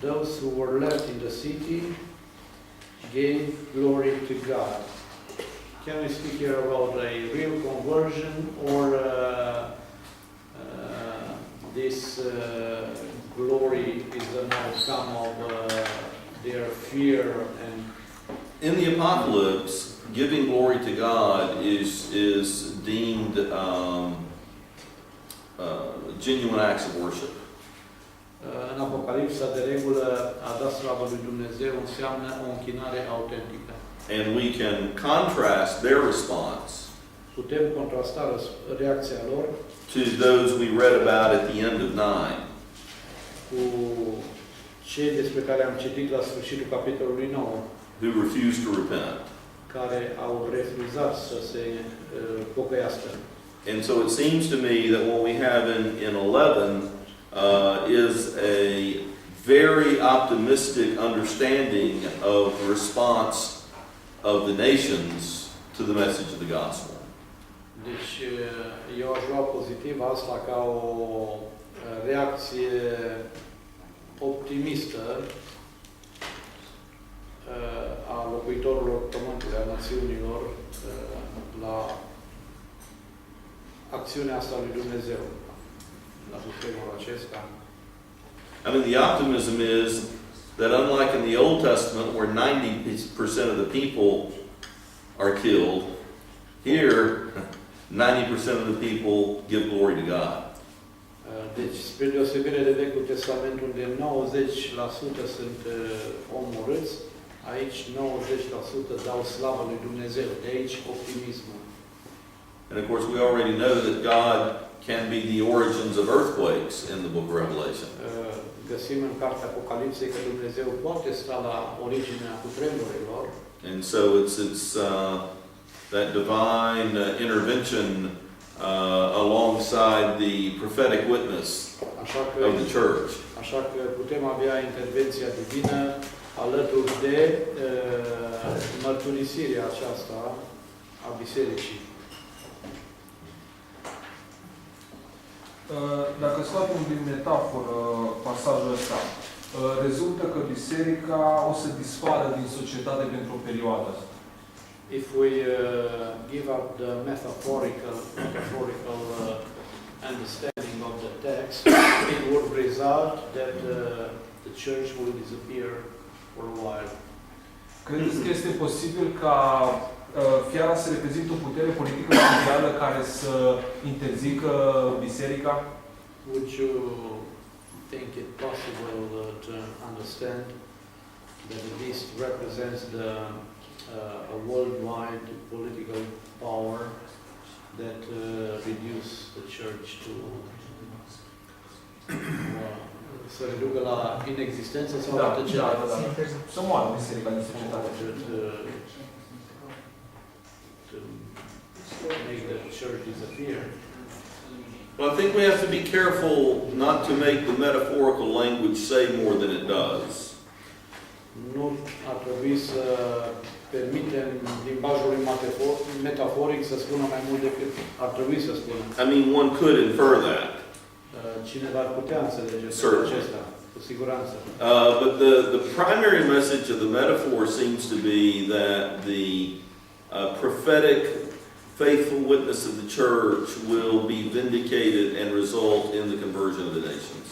those who were left in the city gave glory to God. Can we speak here about a real conversion or this glory is an outcome of their fear and In the Apocalypse, giving glory to God is deemed genuine acts of worship. În Apocalipsa, de regulă, a da slavă lui Dumnezeu înseamnă o închinare autentică. And we can contrast their response Putem contrasta reacția lor to those we read about at the end of 9. cu cei despre care am citit la sfârșitul capitolului 9, Who refused to repent. care au refuzat să se pocăiască. And so it seems to me that what we have in 11 is a very optimistic understanding of the response of the nations to the message of the gospel. Deci eu aș lua pozitiv asta ca o reacție optimistă a locuitorilor pământului, a națiunilor la acțiunea asta lui Dumnezeu, la sistemul acesta. I mean, the optimism is that unlike in the Old Testament where 90% of the people are killed, here 90% of the people give glory to God. Deci, spre deosebire de Vechiul Testament, unde 90% sunt omorâți, aici 90% dau slavă lui Dumnezeu. De aici optimismul. And of course, we already know that God can be the origins of earthquakes in the book of Revelation. Găsim în cartea Apocalipsei că Dumnezeu poate sta la originea cutremurilor. And so it's that divine intervention alongside the prophetic witness of the church. Așa că putem avea intervenția divină alături de mărturisirea aceasta a bisericii. Dacă scoatem din metaforă pasajul ăsta, rezultă că biserica o să dispară din societate pentru o perioadă. If we give up the metaphorical understanding of the text, it would result that the church will disappear for a while. Credeți că este posibil ca fiara să reprezintă o putere politică mondială care să interzică biserica? Would you think it possible to understand that the beast represents a worldwide political power that reduce the church to să reducă la inexistență sau la tăcere? Să moară biserica din societate. To make the church disappear. Well, I think we have to be careful not to make the metaphorical language say more than it does. Nu ar trebui să permitem limbajului metaforic să spună mai mult decât ar trebui să spună. I mean, one could infer that. Cineva ar putea înțelege acesta, cu siguranță. But the primary message of the metaphor seems to be that the prophetic, faithful witness of the church will be vindicated and result in the conversion of the nations.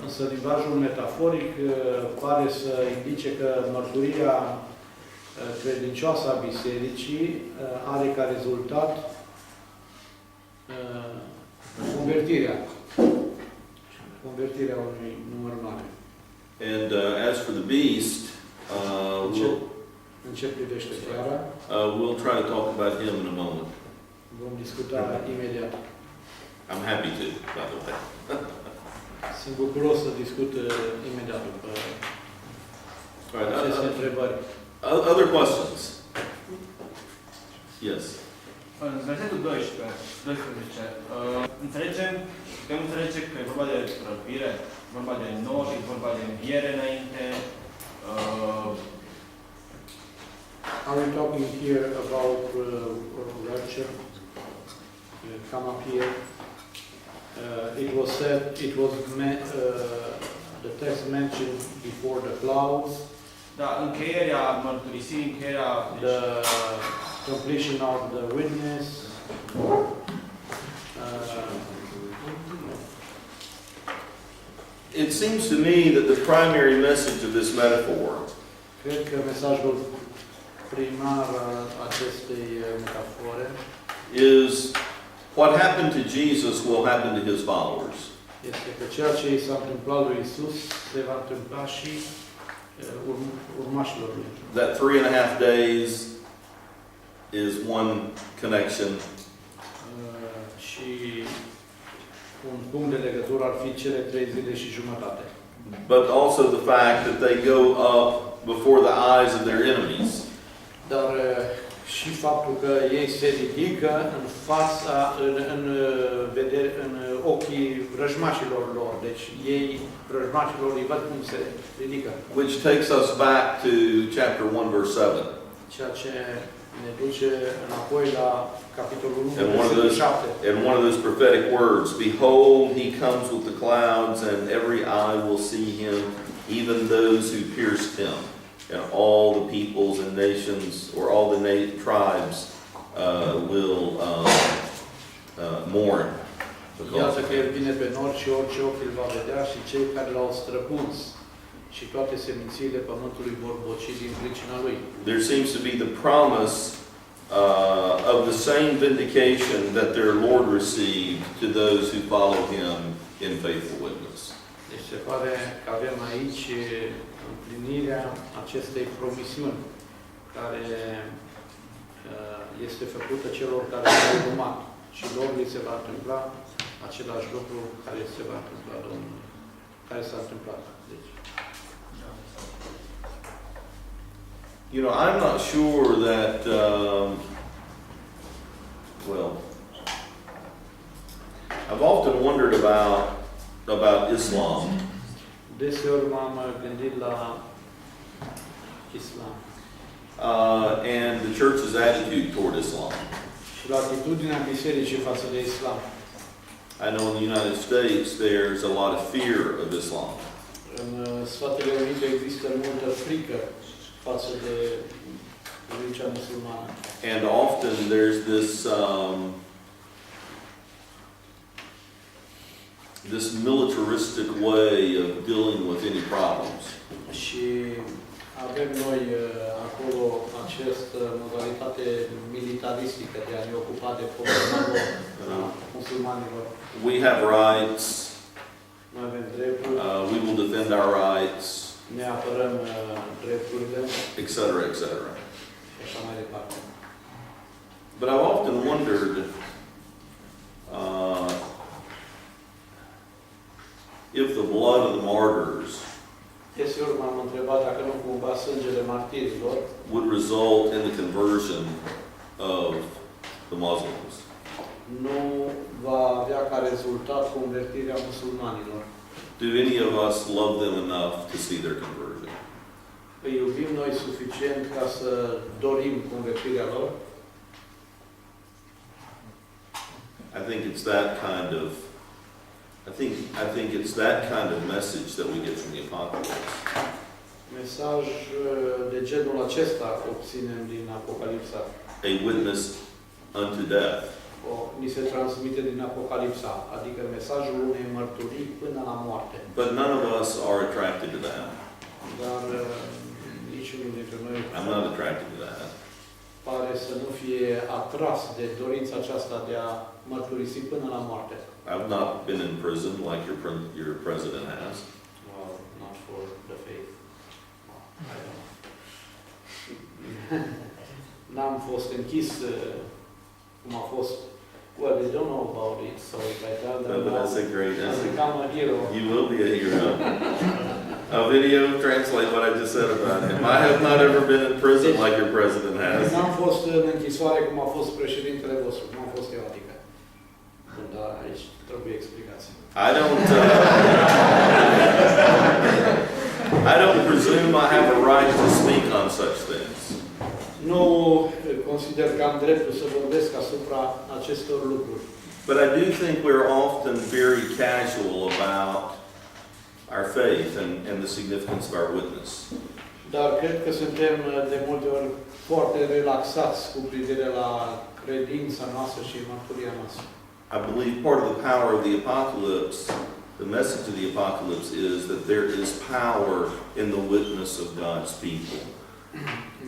Însă limbajul metaforic pare să indice că mărturia credincioasă a bisericii are ca rezultat convertirea unui număr mare. And as for the beast, În ce privește fiara, we'll try to talk about him in a moment. vom discuta imediat. I'm happy to, by the way. Sunt bucuros să discut imediat după All right, aceste întrebări. other questions? Yes. În versetul 12, putem înțelege că e vorba de răpire, e vorba de nori, e vorba de înviere înainte. Are we talking here about rapture? Come up here. It was said, the text mentioned before the clouds, Da, încheierea mărturisirii, încheierea... the completion of the witness. It seems to me that the primary message of this metaphor Cred că mesajul primar al acestei metafore is what happened to Jesus will happen to his followers. este că ceea ce i s-a întâmplat lui Isus se va întâmpla și urmașilor lui. That 3.5 days is one connection. Și un punct de legătură ar fi cele 3 zile și jumătate. But also the fact that they go up before the eyes of their enemies. Dar și faptul că ei se ridică în fața, în ochii vrăjmașilor lor. Deci ei, vrăjmașilor, îi văd cum se ridică. Which takes us back to chapter 1, verse 7. Ceea ce ne duce înapoi la capitolul 1, And versetul 7. and one of those prophetic words, behold, he comes with the clouds, and every eye will see him, even those who pierced him. And all the peoples and nations, or all the tribes, will mourn. Iată că El vine pe nori și orice ochi îl va vedea și cei care l-au străpuns și toate semințiile pământului vor boci din pricina lui. There seems to be the promise of the same vindication that their Lord received to those who follow him in faithful witness. Deci se pare că avem aici împlinirea acestei promisiuni care este făcută celor care au urmat și lor li se va întâmpla același lucru care se va întâmpla Domnului, care s-a întâmplat. Deci. You know, I'm not sure that, well, I've often wondered about Islam. Deseori m-am gândit la Islam And the church's attitude toward Islam. și la atitudinea bisericii față de Islam. I know in the United States there's a lot of fear of Islam. În Statele Unite există multă frică față de religia musulmană. And often there's this militaristic way of dealing with any problems. Și avem noi acolo această modalitate militaristică de a ne ocupa de problemele musulmanilor. We have rights. Noi avem drepturi. We will defend our rights. Ne apărăm drepturile. Etc. Etc. Și așa mai departe. But I've often wondered if the blood of the martyrs Deseori m-am întrebat dacă nu cumva sângele martirilor would result in the conversion of the Muslims. nu va avea ca rezultat convertirea musulmanilor. Do any of us love them enough to see their conversion? Îi iubim noi suficient ca să dorim convertirea lor? I think it's that kind of message that we get from the Apocalypse. Mesaj de genul acesta obținem din Apocalipsa. A witness unto death. ni se transmite din Apocalipsa, adică mesajul unei mărturii până la moarte. But none of us are attracted to that. Dar niciunul dintre noi I'm not attracted to that. pare să nu fie atras de dorința aceasta de a mărturisi până la moarte. I've not been in prison like your president has. Well, not for the faith. N-am fost închis cum a fost. Well, they don't know about it, so if I tell them, No, but that's a great I'll answer. become a hero. You will be a hero. A video translate what I just said about him. I have not ever been in prison like your president has. N-am fost în închisoare cum a fost președintele vostru, cum am fost eu, adică. Dar aici trebuie explicații. I don't presume I have a right to speak on such things. Nu consider că am dreptul să vorbesc asupra acestor lucruri. But I do think we're often very casual about our faith and the significance of our witness. Dar cred că suntem de multe ori foarte relaxați cu privire la credința noastră și mărturia noastră. I believe part of the power of the apocalypse, the message of the apocalypse is that there is power in the witness of God's people.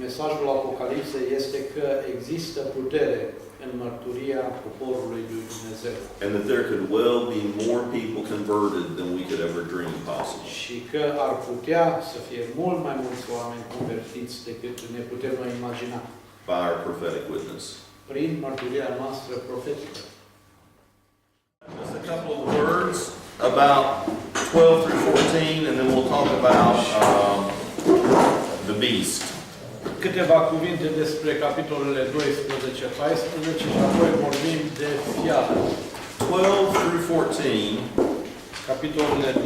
Mesajul Apocalipsei este că există putere în mărturia poporului lui Dumnezeu. And that there could well be more people converted than we could ever dream possible. Și că ar putea să fie mult mai mulți oameni convertiți decât ne putem noi imagina. By our prophetic witness. Prin mărturia noastră profetică. Just a couple of words about 12 through 14, and then we'll talk about the beast. Câteva cuvinte despre capitolele 12-14 și apoi vorbim de fiară. 12 through 14 Capitolele 12-14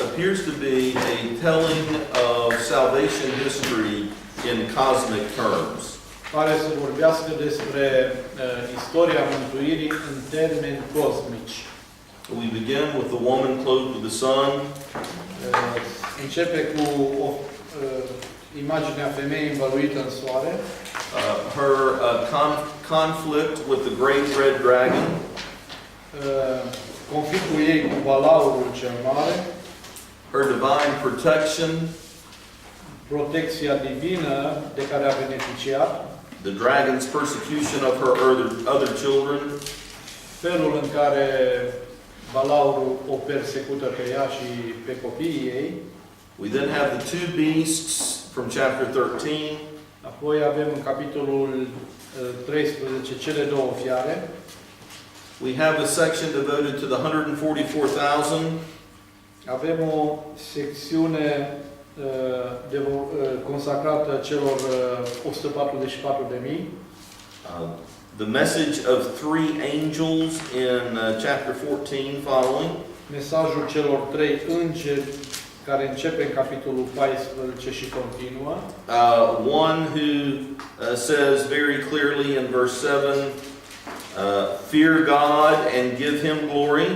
appears to be a telling of salvation history in cosmic terms. Pare să vorbească despre istoria mântuirii în termeni cosmici. We begin with the woman clothed with the sun. Începe cu o imaginea femeii învăluită în soare. Her conflict with the great red dragon. Conflictul ei cu balaurul cel mare. Her divine protection. Protecția divină de care a beneficiat. The dragon's persecution of her other children. Felul în care balaurul o persecută pe ea și pe copiii ei. We then have the two beasts from chapter 13. Apoi avem în capitolul 13 cele două fiare. We have a section devoted to the 144,000. Avem o secțiune consacrată celor 144.000. The message of three angels in chapter 14 following. Mesajul celor trei îngeri care începe în capitolul 14 și continuă. One who says very clearly in verse 7, fear God and give Him glory.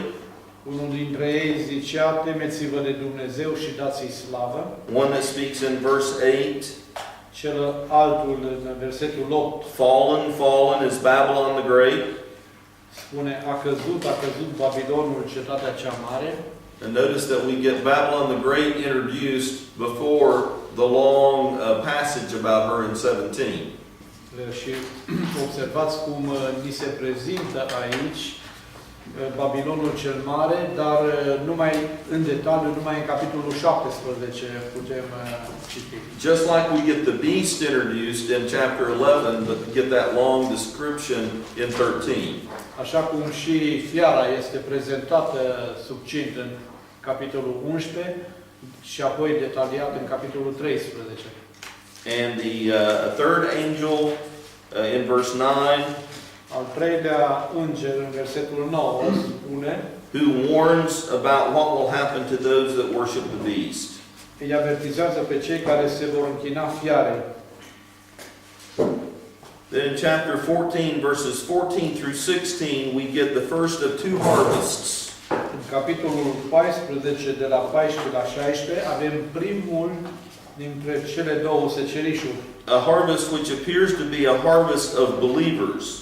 Unul dintre ei zicea, temeți-vă de Dumnezeu și dați-i slavă. One that speaks in verse 8, Cel altul în versetul 8 fallen is Babylon the Great. spune, a căzut Babilonul, cetatea cea mare. And notice that we get Babylon the Great introduced before the long passage about her in 17. Și observați cum ni se prezintă aici Babilonul cel mare, dar numai în detaliu, numai în capitolul 17 putem citi. Just like we get the beast introduced in chapter 11, but get that long description in 13. Așa cum și fiara este prezentată succint în capitolul 11 și apoi detaliat în capitolul 13. And the third angel in verse 9, al treilea înger în versetul 9 spune, who warns about what will happen to those that worship the beast. Îi avertizează pe cei care se vor închina fiarei. Then in chapter 14, verses 14 through 16, we get the first of two harvests. În capitolul 14, de la 14 la 16, avem primul dintre cele două secerișuri. a harvest which appears to be a harvest of believers.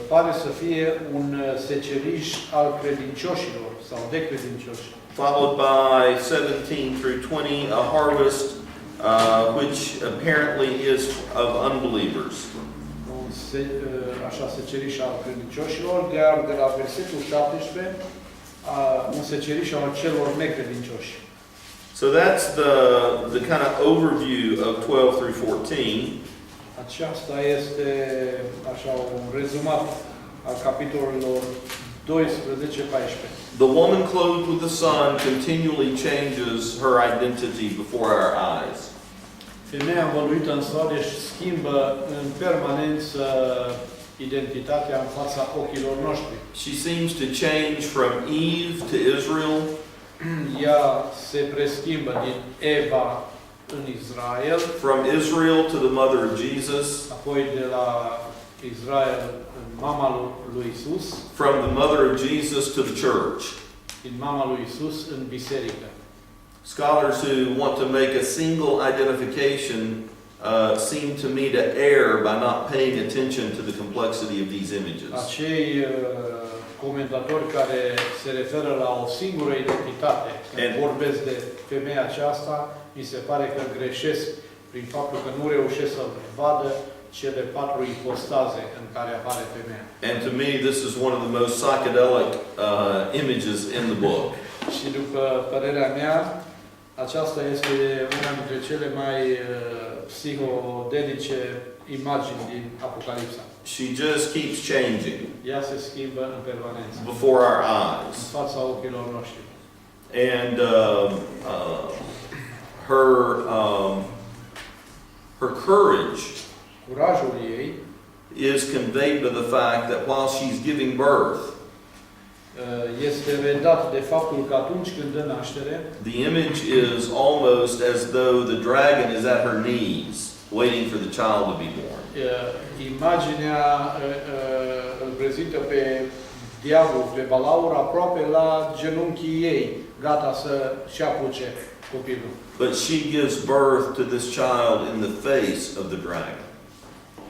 Pare să fie un seceriș al credincioșilor sau de credincioși. Followed by 17 through 20, a harvest which apparently is of unbelievers. Așa, seceriș al credincioșilor, iar de la versetul 17, un seceriș al celor necredincioși. So that's the kind of overview of 12 through 14. Aceasta este așa un rezumat al capitolelor 12-14. The woman clothed with the sun continually changes her identity before our eyes. Femeia învăluită în soare își schimbă în permanență identitatea în fața ochilor noștri. She seems to change from Eve to Israel, Ea se preschimbă din Eva în Israel, from Israel to the mother of Jesus, apoi de la Israel în mama lui Isus, from the mother of Jesus to the church. din mama lui Isus în biserică. Scholars who want to make a single identification seem to me to err by not paying attention to the complexity of these images. Acei comentatori care se referă la o singură identitate, când vorbesc de femeia aceasta, mi se pare că greșesc prin faptul că nu reușesc să vadă cele 4 ipostaze în care apare femeia. And to me, this is one of the most psychedelic images in the book. Și după părerea mea, aceasta este una dintre cele mai psihodelice imagini din Apocalipsa. She just keeps changing Ea se schimbă în permanență, before our eyes. în fața ochilor noștri. And her courage Curajul ei is conveyed by the fact that while she's giving birth, este redat de faptul că atunci când dă naștere, the image is almost as though the dragon is at her knees, waiting for the child to be born. imaginea îl prezintă pe diavol, pe balaur, aproape la genunchii ei, gata să-și apuce copilul. But she gives birth to this child in the face of the dragon.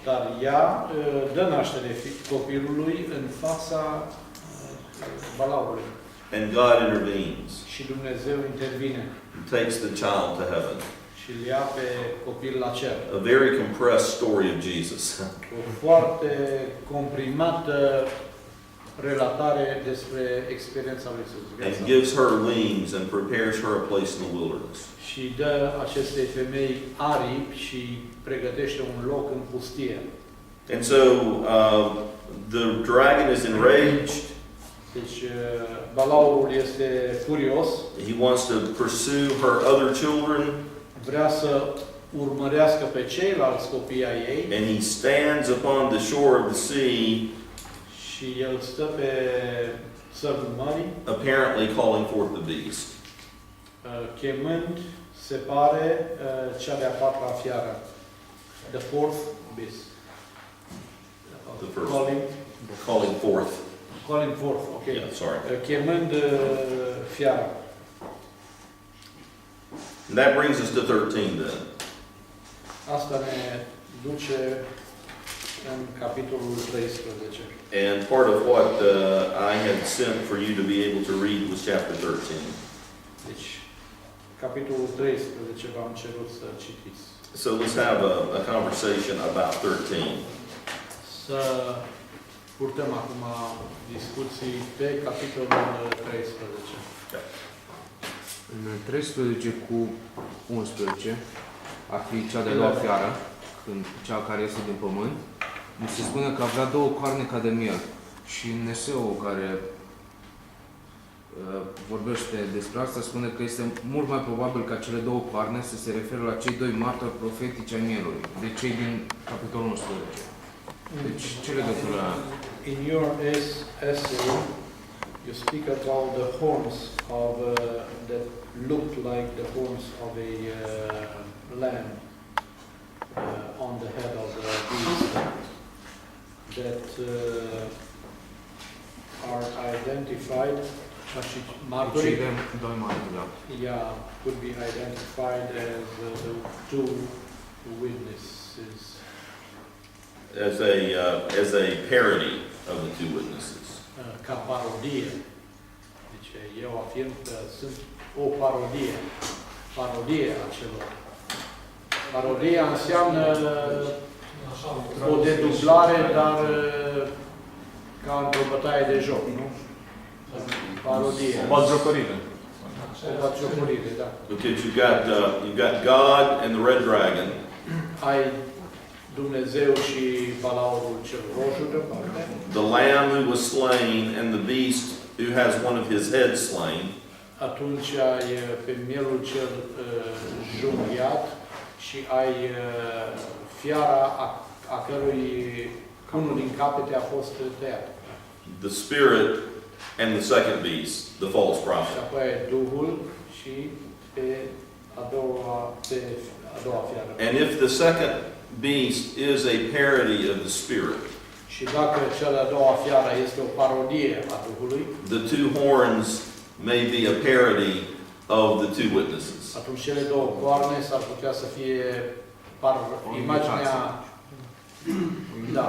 Dar ea dă naștere copilului în fața balaurului. And God intervenes Și Dumnezeu intervine and takes the child to heaven. și îl ia pe copil la cer. A very compressed story of Jesus. O foarte comprimată relatare despre experiența lui Isus. And gives her wings and prepares her a place in the wilderness. Și dă acestei femei aripi și pregătește un loc în pustie. And so the dragon is enraged. Deci balaurul este furios. He wants to pursue her other children. Vrea să urmărească pe ceilalți copii ai ei. And he stands upon the shore of the sea, Și el stă pe țărmul mării, apparently calling forth the beast. chemând, se pare, cea de-a patra fiară. The fourth beast. The first. Calling Calling forth. ok. Yeah, sorry. Chemând fiara. And that brings us to 13 then. Asta ne duce în capitolul 13. And part of what I had sent for you to be able to read was chapter 13. Deci, capitolul 13 v-am cerut să citiți. So let's have a conversation about 13. Să purtăm acum discuții pe capitolul 13. În 13 cu 11 ar fi cea de-a doua fiară, când cea care este din pământ. Mi se spune că avea 2 coarne ca de miel. Și Neseu, care vorbește despre asta, spune că este mult mai probabil ca cele 2 coarne să se referă la cei 2 martori profetici ai mielului, de cei din capitolul 11. Deci, ce legătură? In your essay, you speak about the horns of that looked like the horns of a lamb on the head of the beast that are identified. Cei de 2 martori, da. Yeah, could be identified as the 2 witnesses. As a parody of the two witnesses. Ca parodie. Deci eu afirm că sunt o parodie a celor. Parodia înseamnă o dedublare, dar ca într-o bătaie de joc, nu? Parodie. O batjocorire. O batjocorire, da. Okay, you've got God and the red dragon. Ai Dumnezeu și balaurul cel roșu de parte. The lamb who was slain and the beast who has one of his heads slain. Atunci ai pe mielul cel junghiat și ai fiara a cărui unul din capete a fost tăiat. The spirit and the second beast, the false Și prophet. apoi ai Duhul și pe a doua fiară. And if the second beast is a parody of the spirit, Și dacă cea de-a doua fiară este o parodie a Duhului, the two horns may be a parody of the two witnesses. atunci cele două coarne s-ar putea să fie imaginea, da,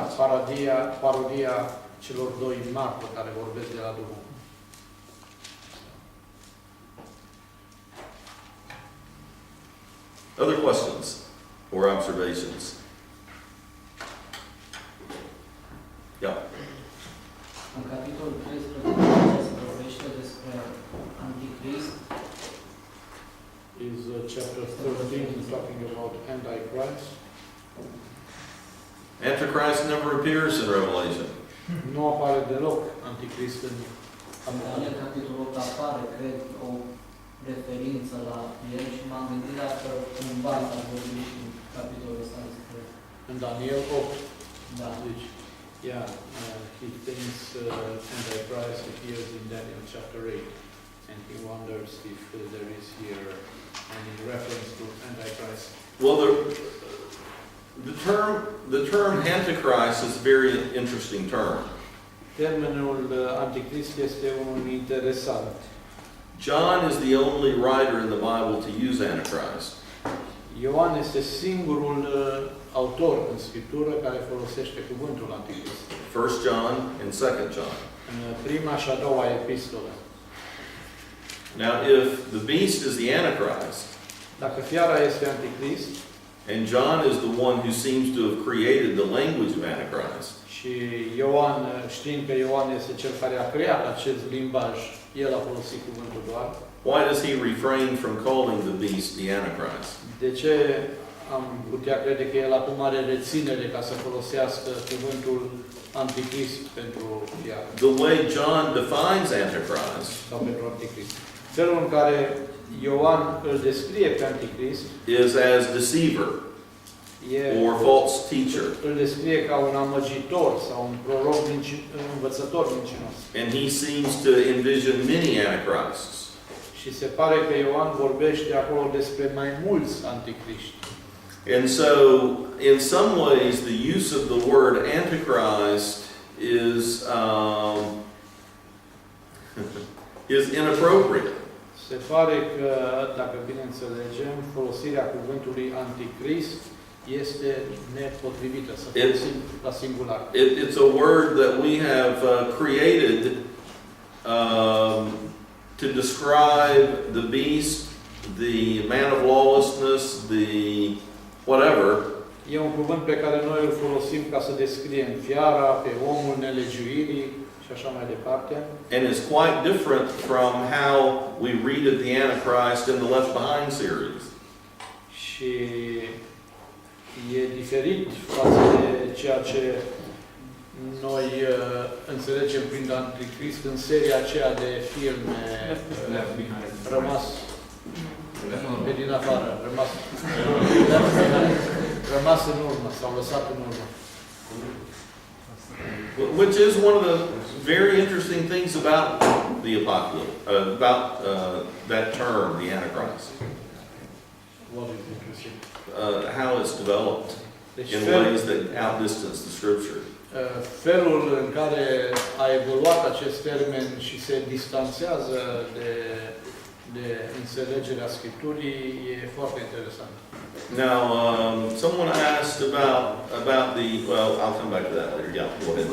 parodia celor doi martori care vorbesc de la Duhul. Other questions or observations? Yeah. În capitolul 13 se vorbește despre Anticrist. Is chapter 13 is talking about Antichrist. Antichrist never appears in Revelation. Nu apare deloc Antichrist în În capitolul 8 apare, cred, o referință la el și m-am gândit dacă cumva s-ar vorbi și în capitolul ăsta despre... în Daniel 8. Da. Deci, yeah, he thinks Antichrist appears in Daniel chapter 8. And he wonders if there is here any reference to Antichrist. Well, the term Antichrist is a very interesting term. Termenul Antichrist este unul interesant. John is the only writer in the Bible to use Antichrist. Ioan este singurul autor în Scriptură care folosește cuvântul Antichrist. 1 John and 2 John. În prima și a doua epistolă. Now, if the beast is the Antichrist, Dacă fiara este Antichrist, and John is the one who seems to have created the language of Antichrist, și Ioan, știind că Ioan este cel care a creat acest limbaj, el a folosit cuvântul doar. why does he refrain from calling the beast the Antichrist? De ce am putea crede că el acum are reținere ca să folosească cuvântul Antichrist pentru fiară? The way John defines Antichrist Sau pentru Antichrist. Felul în care Ioan îl descrie pe Antichrist is as deceiver e, or false teacher. îl descrie ca un amăgitor sau un proroc învățător mincinos. And he seems to envision many antichrists. Și se pare că Ioan vorbește acolo despre mai mulți anticriști. And so, in some ways, the use of the word antichrist is inappropriate. Se pare că, dacă bine înțelegem, folosirea cuvântului anticrist este nepotrivită, să folosim la singular. It's a word that we have created to describe the beast, the man of lawlessness, the whatever. E un cuvânt pe care noi îl folosim ca să descriem fiara, pe omul nelegiuirii și așa mai departe. And it's quite different from how we read of the Antichrist in the Left Behind series. Și e diferit față de ceea ce noi înțelegem prin Antichrist în seria aceea de filme rămas pe din afară, rămas în urmă sau lăsat în urmă. Which is one of the very interesting things about the apocalypse, about that term, the Antichrist. What is interesting? How it's developed Deci in ways that outdistance the Scripture. Felul în care a evoluat acest termen și se distanțează de înțelegerea Scripturii e foarte interesant. Now, someone asked about the, well, I'll come back to that later. Yeah, go ahead.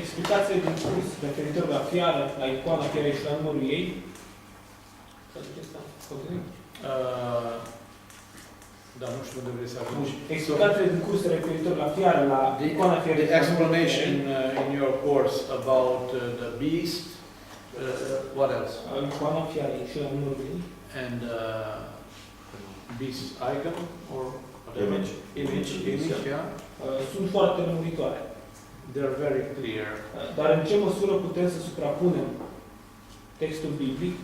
Explicațiile din curs referitor la fiară, la icoana fiarei și la numărul ei. Să ziceți, da, continuăm. Dar nu știu unde vrei să ajungi. Explicațiile din curs referitor la fiară, la icoana fiarei The și la numărul ei. explanation in your course about the beast, what else? Icoana fiarei și la numărul ei. And beast icon or whatever. Image. Image, yeah. Sunt foarte lămuritoare. They're very clear. Dar în ce măsură putem să suprapunem textul biblic?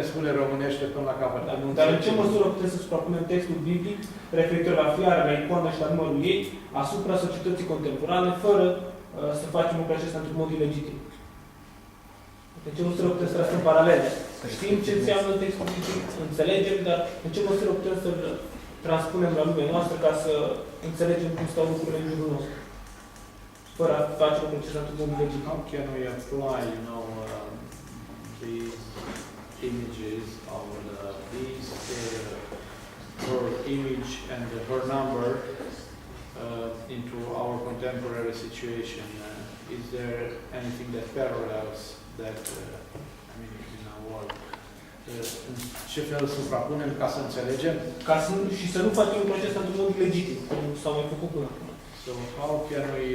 Spune românește până la capăt. Dar în ce măsură putem să suprapunem textul biblic referitor la fiară, la icoană și la numărul ei asupra societății contemporane, fără să facem lucrul acesta într-un mod ilegitim? În ce măsură putem să trasăm paralele? Știm ce înseamnă textul biblic, înțelegem, dar în ce măsură putem să-l transpunem la lumea noastră ca să înțelegem cum stau lucrurile în jurul nostru, fără a face lucrul acesta într-un mod ilegitim? How can we apply, these images of the beast, her image and her number into our contemporary situation? Is there anything that parallels that, in our world? În ce fel suprapunem ca să înțelegem? Și să nu facem lucrul acesta într-un mod ilegitim, cum s-au mai făcut până acum. So how can we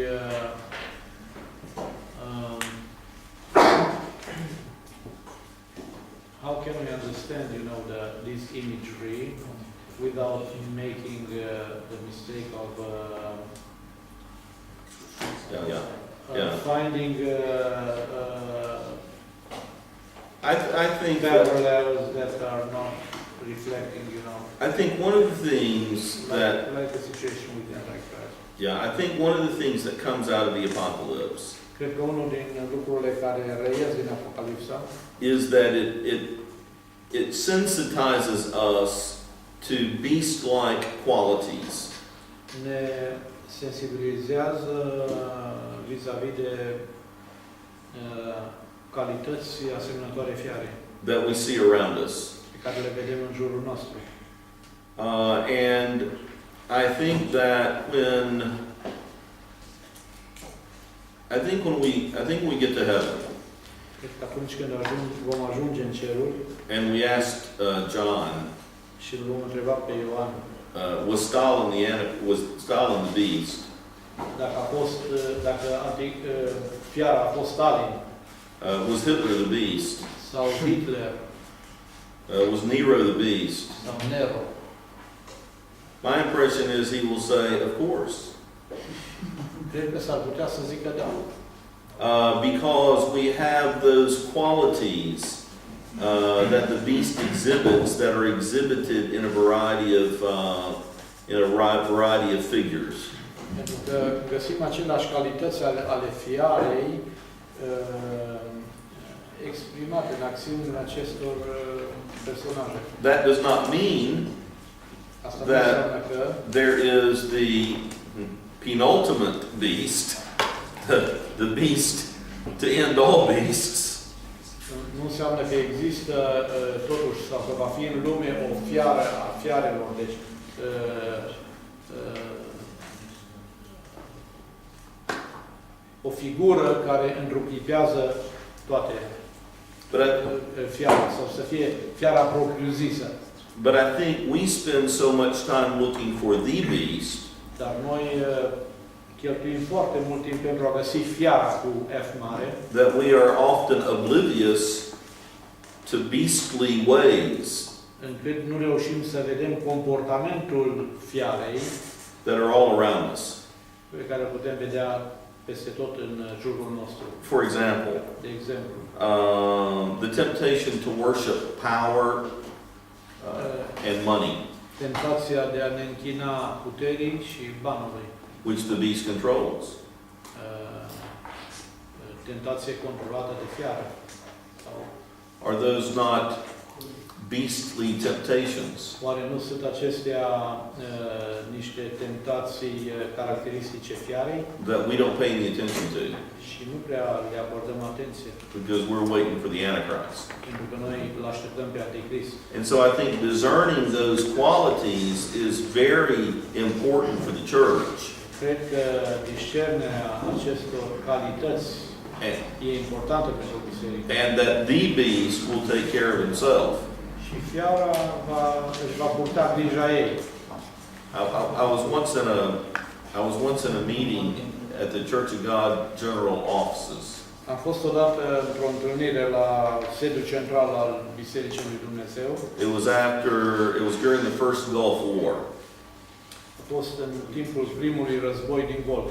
how can we understand, this imagery without making the mistake of finding I think parallels that are not reflecting, I think one of the things that like the situation with the Antichrist. I think one of the things that comes out of the Apocalypse Cred că unul din lucrurile care reies din Apocalipsa is that it sensitizes us to beast-like qualities. Ne sensibilizează vis-a-vis de calități asemănătoare fiare that we see around us. pe care le vedem în jurul nostru. And I think that when we get to heaven, Cred că atunci când vom ajunge în ceruri and we asked John, și îl vom întreba pe Ioan was Stalin the beast? dacă fiara a fost Stalin Was Hitler the beast? sau Hitler Was Nero the beast? sau Nero. My impression is he will say, of course. Cred că s-ar putea să zică da. Because we have those qualities that the beast exhibits that are exhibited in a variety of figures. Pentru că găsim aceleași calități ale fiarei exprimate în acțiunile acestor personaje. That does not mean Asta nu înseamnă că there is the penultimate beast, the beast to end all beasts. nu înseamnă că există totuși sau că va fi în lume o fiară a fiarelor. Deci o figură care întruchipează toate fiara, sau să fie fiara propriu-zisă. But I think we spend so much time looking for the beast Dar noi cheltuim foarte mult timp pentru a găsi fiara cu F mare, that we are often oblivious to beastly ways încât nu reușim să vedem comportamentul fiarei that are all around us. pe care îl putem vedea peste tot în jurul nostru. For example, De exemplu, the temptation to worship power and money, tentația de a ne închina puterii și banului. which the beast controls. Tentație controlată de fiară. Sau Are those not beastly temptations Oare nu sunt acestea niște tentații caracteristice fiarei that we don't pay any attention to și nu prea le abordăm atenție, because we're waiting for the Antichrist? pentru că noi îl așteptăm pe Anticrist. And so I think discerning those qualities is very important for the church. Cred că discernerea acestor calități And, e importantă pentru biserică. and that the beast will take care of himself. Și fiara își va purta grija ei. I was once in a meeting at the Church of God General Offices. Am fost odată într-o întâlnire la sediul central al Bisericii lui Dumnezeu. It was during the first Gulf War. A fost în timpul primului război din Golf.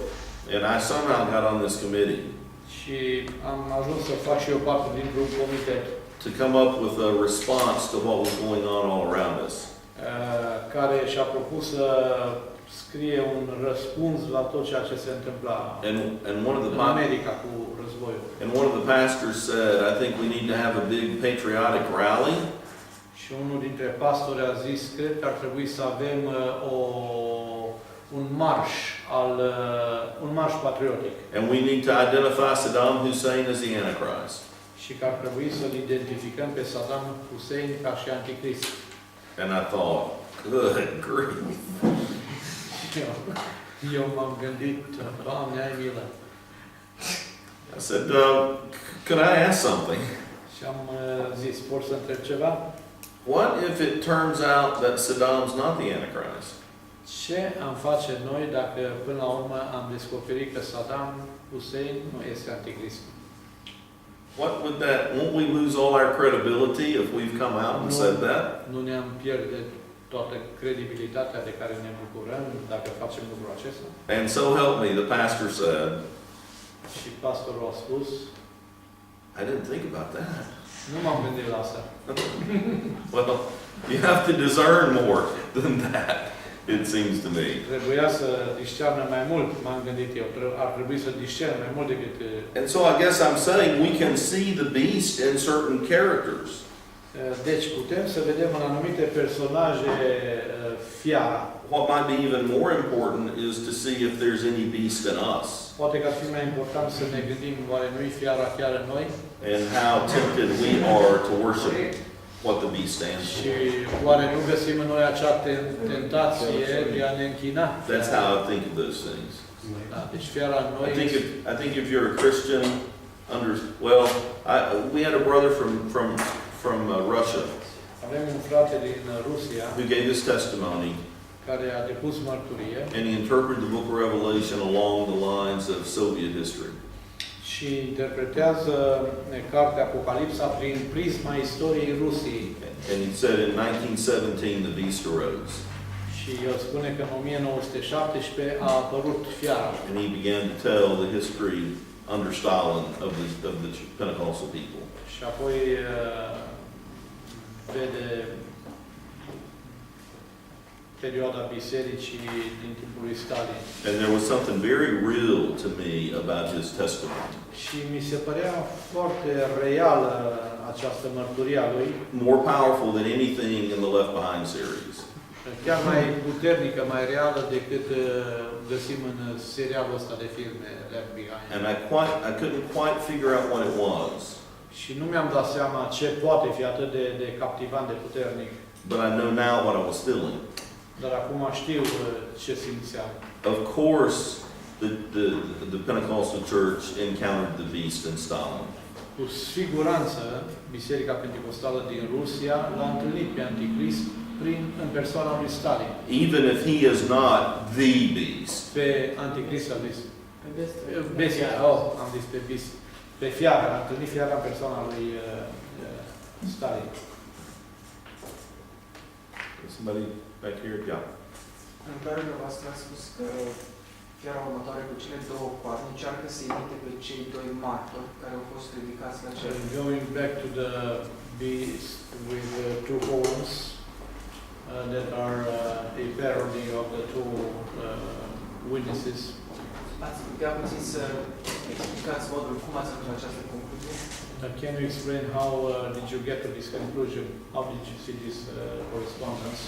And I somehow got on this committee Și am ajuns să fac și eu parte dintr-un comitet to come up with a response to what was going on all around us. care și-a propus să scrie un răspuns la tot ceea ce se întâmpla And one of the în America cu războiul. and one of the pastors said, I think we need to have a big patriotic rally. Și unul dintre pastori a zis, cred că ar trebui să avem un marș patriotic. And we need to identify Saddam Hussein as the Antichrist. Și că ar trebui să-l identificăm pe Saddam Hussein ca și anticrist. And I thought, good grief. Eu m-am gândit, Doamne, ai milă. I said, could I ask something? Și am zis, pot să întreb ceva? What if it turns out that Saddam's not the Antichrist? Ce am face noi dacă până la urmă am descoperit că Saddam Hussein nu este anticrist? Won't we lose all our credibility if we've come out and said that? Nu ne-am pierde toată credibilitatea de care ne bucurăm dacă facem lucrul acesta? And so help me, the pastor said, Și pastorul a spus, I didn't think about that. nu m-am gândit la asta. Well, you have to discern more than that, it seems to me. Trebuia să discernă mai mult, m-am gândit eu. Ar trebui să discernă mai mult decât... And so I guess I'm saying we can see the beast in certain characters. Deci putem să vedem în anumite personaje fiara. What might be even more important is to see if there's any beast in us. Poate că ar fi mai important să ne gândim, oare nu-i fiara chiar în noi? And how tempted we are to worship what the beast stands Și for. oare nu găsim în noi acea tentație de a ne închina? That's how I think of those things. Da, deci fiara în noi... I think if you're a Christian, we had a brother from Russia Avem un frate din Rusia who gave his testimony, care a depus mărturie and he interpreted the book of Revelation along the lines of Soviet history. și interpretează cartea Apocalipsa prin prisma istoriei Rusiei. And he said in 1917 the beast arose. Și el spune că în 1917 a apărut fiara. And he began to tell the history under Stalin of the Pentecostal people. Și apoi vede perioada bisericii din timpul lui Stalin. And there was something very real to me about his testimony. Și mi se părea foarte reală această mărturie a lui. More powerful than anything in the Left Behind series. Chiar mai puternică, mai reală decât găsim în serialul ăsta de filme Left Behind. And I couldn't quite figure out what it was. Și nu mi-am dat seama ce poate fi atât de captivant, de puternic. But I know now what I was feeling. Dar acum știu ce simțeam. Of course, the Pentecostal church encountered the beast in Stalin. Cu siguranță, Biserica Pentecostală din Rusia l-a întâlnit pe Anticrist în persoana lui Stalin. Even if he is not the beast. Pe Anticrist a zis. Bestia, am zis pe beast. Pe fiară, a întâlnit fiara în persoana lui Stalin. Somebody back here? Yeah. În clarul voastră a spus că fiara următoare cu cele două coarne încearcă să imite pe cei doi martori care au fost ridicați la cer. Going back to the beast with two horns that are a parody of the two witnesses. Ați putea puțin să explicați modul cum ați ajuns la această concluzie? Can you explain how did you get to this conclusion? How did you see this correspondence?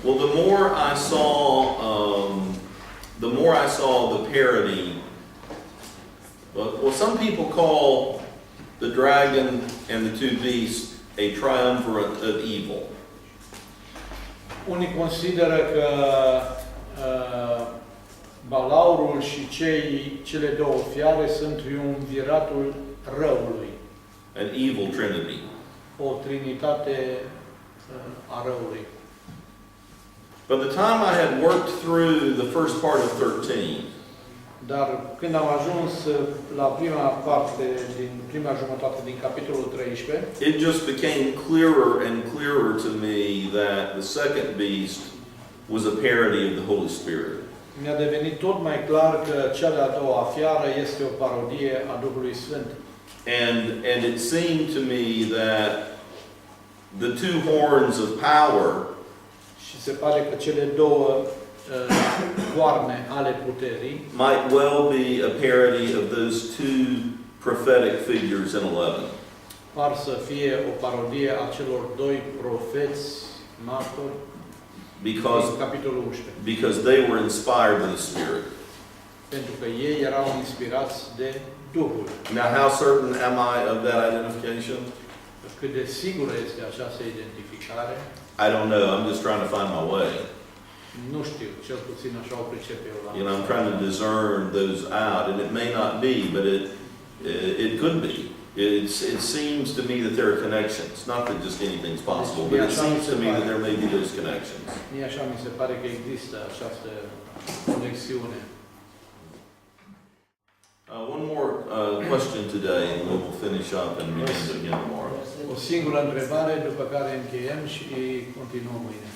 Well, the more I saw the parody. Well, some people call the dragon and the two beasts a triumvirate of evil. Unii consideră că balaurul și cele două fiare sunt triumviratul răului. An evil trinity. O trinitate a răului. By the time I had worked through the first part of 13, dar când am ajuns la prima parte din prima jumătate din capitolul 13, it just became clearer and clearer to me that the second beast was a parody of the Holy Spirit. Mi-a devenit tot mai clar că cea de-a doua fiară este o parodie a Duhului Sfânt. And it seemed to me that the two horns of power Și se pare că cele două coarne ale puterii might well be a parody of those two prophetic figures in 11. par să fie o parodie a celor doi profeți martori din capitolul 11. Because they were inspired by the Spirit. Pentru că ei erau inspirați de Duhul. Now, how certain am I of that identification? Cât de sigură este această identificare? I don't know. I'm just trying to find my way. Nu știu, cel puțin așa o pricep eu la. You know, I'm trying to discern those out, and it may not be, but it could be. It seems to me that there are connections. Not that just anything's possible, but it seems to me that there may be those connections. Mie așa mi se pare că există această conexiune. One more question today, and we will finish up and begin again tomorrow. O singură întrebare, după care încheiem și continuăm mâine.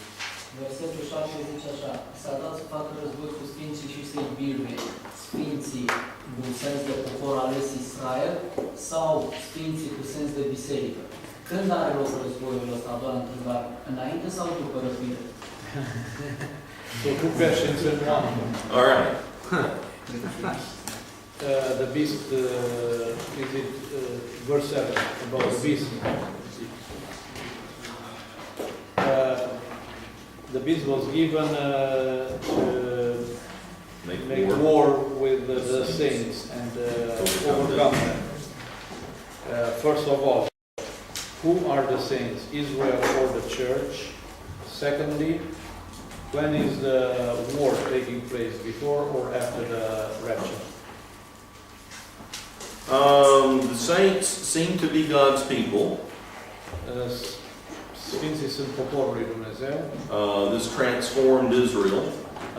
Versetul 7 zice așa: s-a dat să facă război cu sfinții și să-i biruie. Sfinții în sens de popor ales Israel sau sfinții cu sens de biserică? Când are loc războiul ăsta, doar întrebare? Înainte sau după răpire? So two questions in one. All right. The beast, is it verse 7 about the beast? The beast was given to make war with the saints and overcome them. First of all, who are the saints? Israel or the church? Secondly, when is the war taking place? Before or after the rapture? The saints seem to be God's people. Sfinții sunt poporul lui Dumnezeu. This transformed Israel.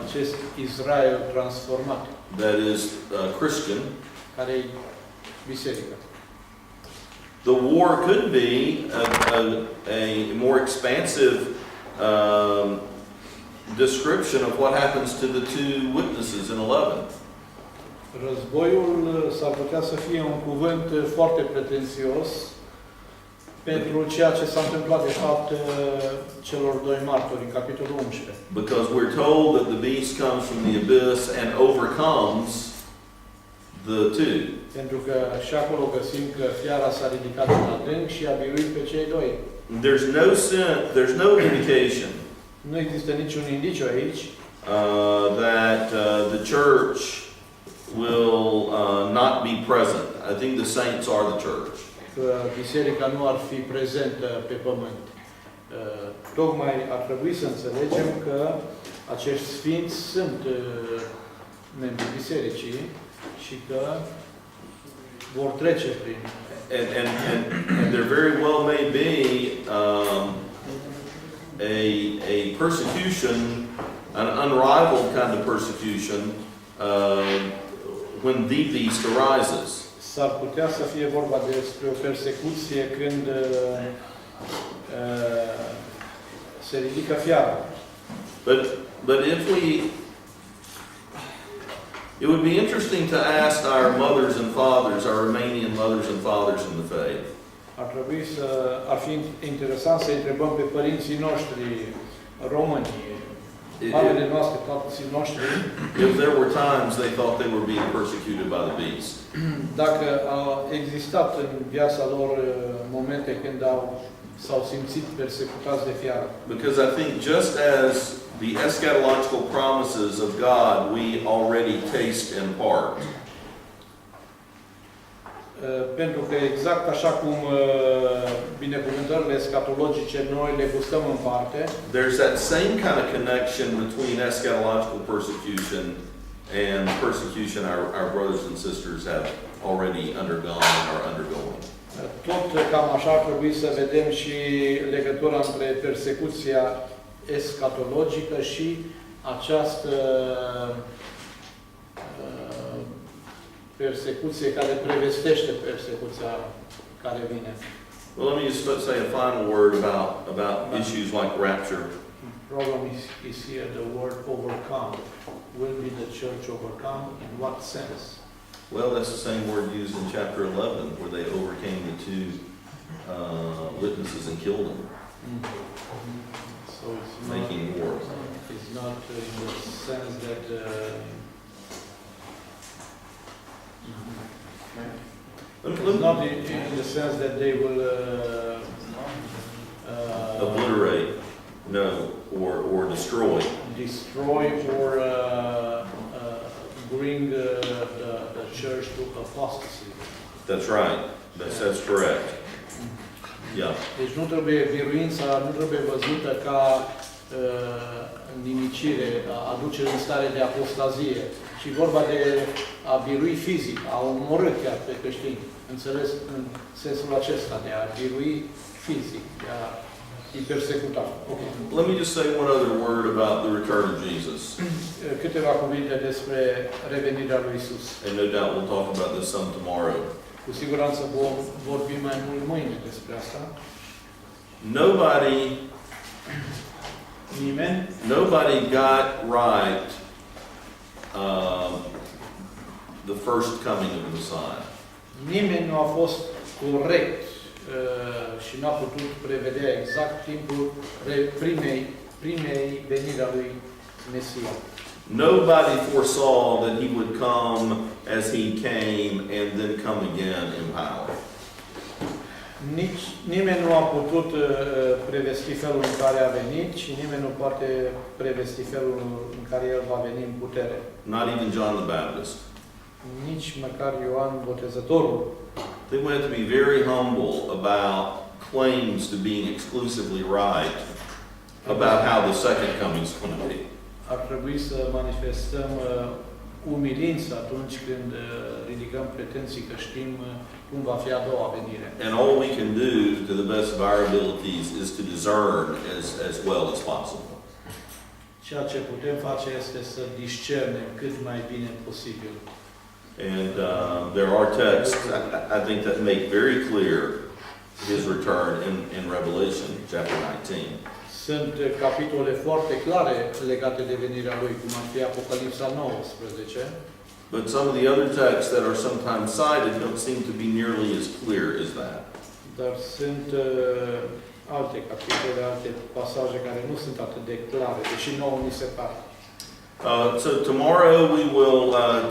Acest Israel transformat. That is Christian. Care e biserica. The war could be a more expansive description of what happens to the two witnesses in 11. Războiul s-ar putea să fie un cuvânt foarte pretențios pentru ceea ce s-a întâmplat de fapt celor doi martori în capitolul 11. Because we're told that the beast comes from the abyss and overcomes the two. Pentru că și acolo găsim că fiara s-a ridicat în adânc și a biruit pe cei doi. There's no indication Nu există niciun indiciu aici that the church will not be present. I think the saints are the church. Că biserica nu ar fi prezentă pe pământ. Tocmai ar trebui să înțelegem că acești sfinți sunt membrii bisericii și că vor trece prin. And there very well may be a persecution, an unrivaled kind of persecution, when the beast arises. S-ar putea să fie vorba despre o persecuție când se ridică fiara. But if it would be interesting to ask our mothers and fathers, our Romanian mothers and fathers in the faith. Ar fi interesant să întrebăm pe părinții noștri români mamele noastre, tații noștri, if there were times they thought they were being persecuted by the beast. dacă a existat în viața lor momente când s-au simțit persecutați de fiară. Because I think just as the eschatological promises of God we already taste in part. Pentru că exact așa cum binecuvântările escatologice noi le gustăm în parte, There's that same kind of connection between eschatological persecution and persecution our brothers and sisters have already undergone and are undergoing. tot cam așa ar trebui să vedem și legătura între persecuția escatologică și această persecuție care prevestește persecuția care vine. Well, let me just say a final word about issues like rapture. Problem is here the word overcome. Will be the church overcome? In what sense? Well, that's the same word used in chapter 11 where they overcame the two witnesses and killed them, So it's not, making war. it's not in the sense that it's not in the sense that they will Obliterate, no, or destroy. destroy or bring the church to apostasy. That's right. That's correct. Yeah. Deci nu trebuie biruința, nu trebuie văzută ca nimicire, aducere în stare de apostazie, ci vorba de a birui fizic, a omorâ chiar pe creștini. Înțeles în sensul acesta, de a birui fizic, de a îi persecuta. Okay. Let me just say one other word about the return of Jesus. Câteva cuvinte despre revenirea lui Isus. And no doubt we'll talk about this some tomorrow. Cu siguranță vom vorbi mai mult mâine despre asta. Nobody got right the first coming of the Messiah. Nimeni nu a fost corect și n-a putut prevedea exact timpul primei veniri a lui Mesia. Nobody foresaw that he would come as he came and then come again in power. Nimeni nu a putut prevesti felul în care a venit și nimeni nu poate prevesti felul în care el va veni în putere. Not even John the Baptist. Nici măcar Ioan Botezătorul. They went to be very humble about claims to being exclusively right about how the second coming is going to be. Ar trebui să manifestăm umilință atunci când ridicăm pretenții că știm cum va fi a doua venire. And all we can do to the best of our abilities is to discern as well as possible. Ceea ce putem face este să discernem cât mai bine posibil. And there are texts, I think, that make very clear his return in Revelation chapter 19. Sunt capitole foarte clare legate de venirea lui, cum ar fi Apocalipsa 19. But some of the other texts that are sometimes cited don't seem to be nearly as clear as that. Dar sunt alte capitole, alte pasaje care nu sunt atât de clare, deși nouă ni se par. So tomorrow we will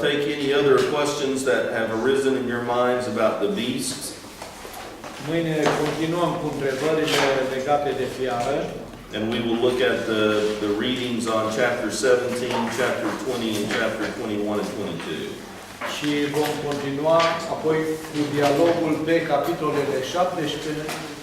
take any other questions that have arisen in your minds about the beasts. Mâine continuăm cu întrebările legate de fiară. And we will look at the readings on chapter 17, chapter 20, and chapter 21 and 22. Și vom continua apoi cu dialogul pe capitolele 17,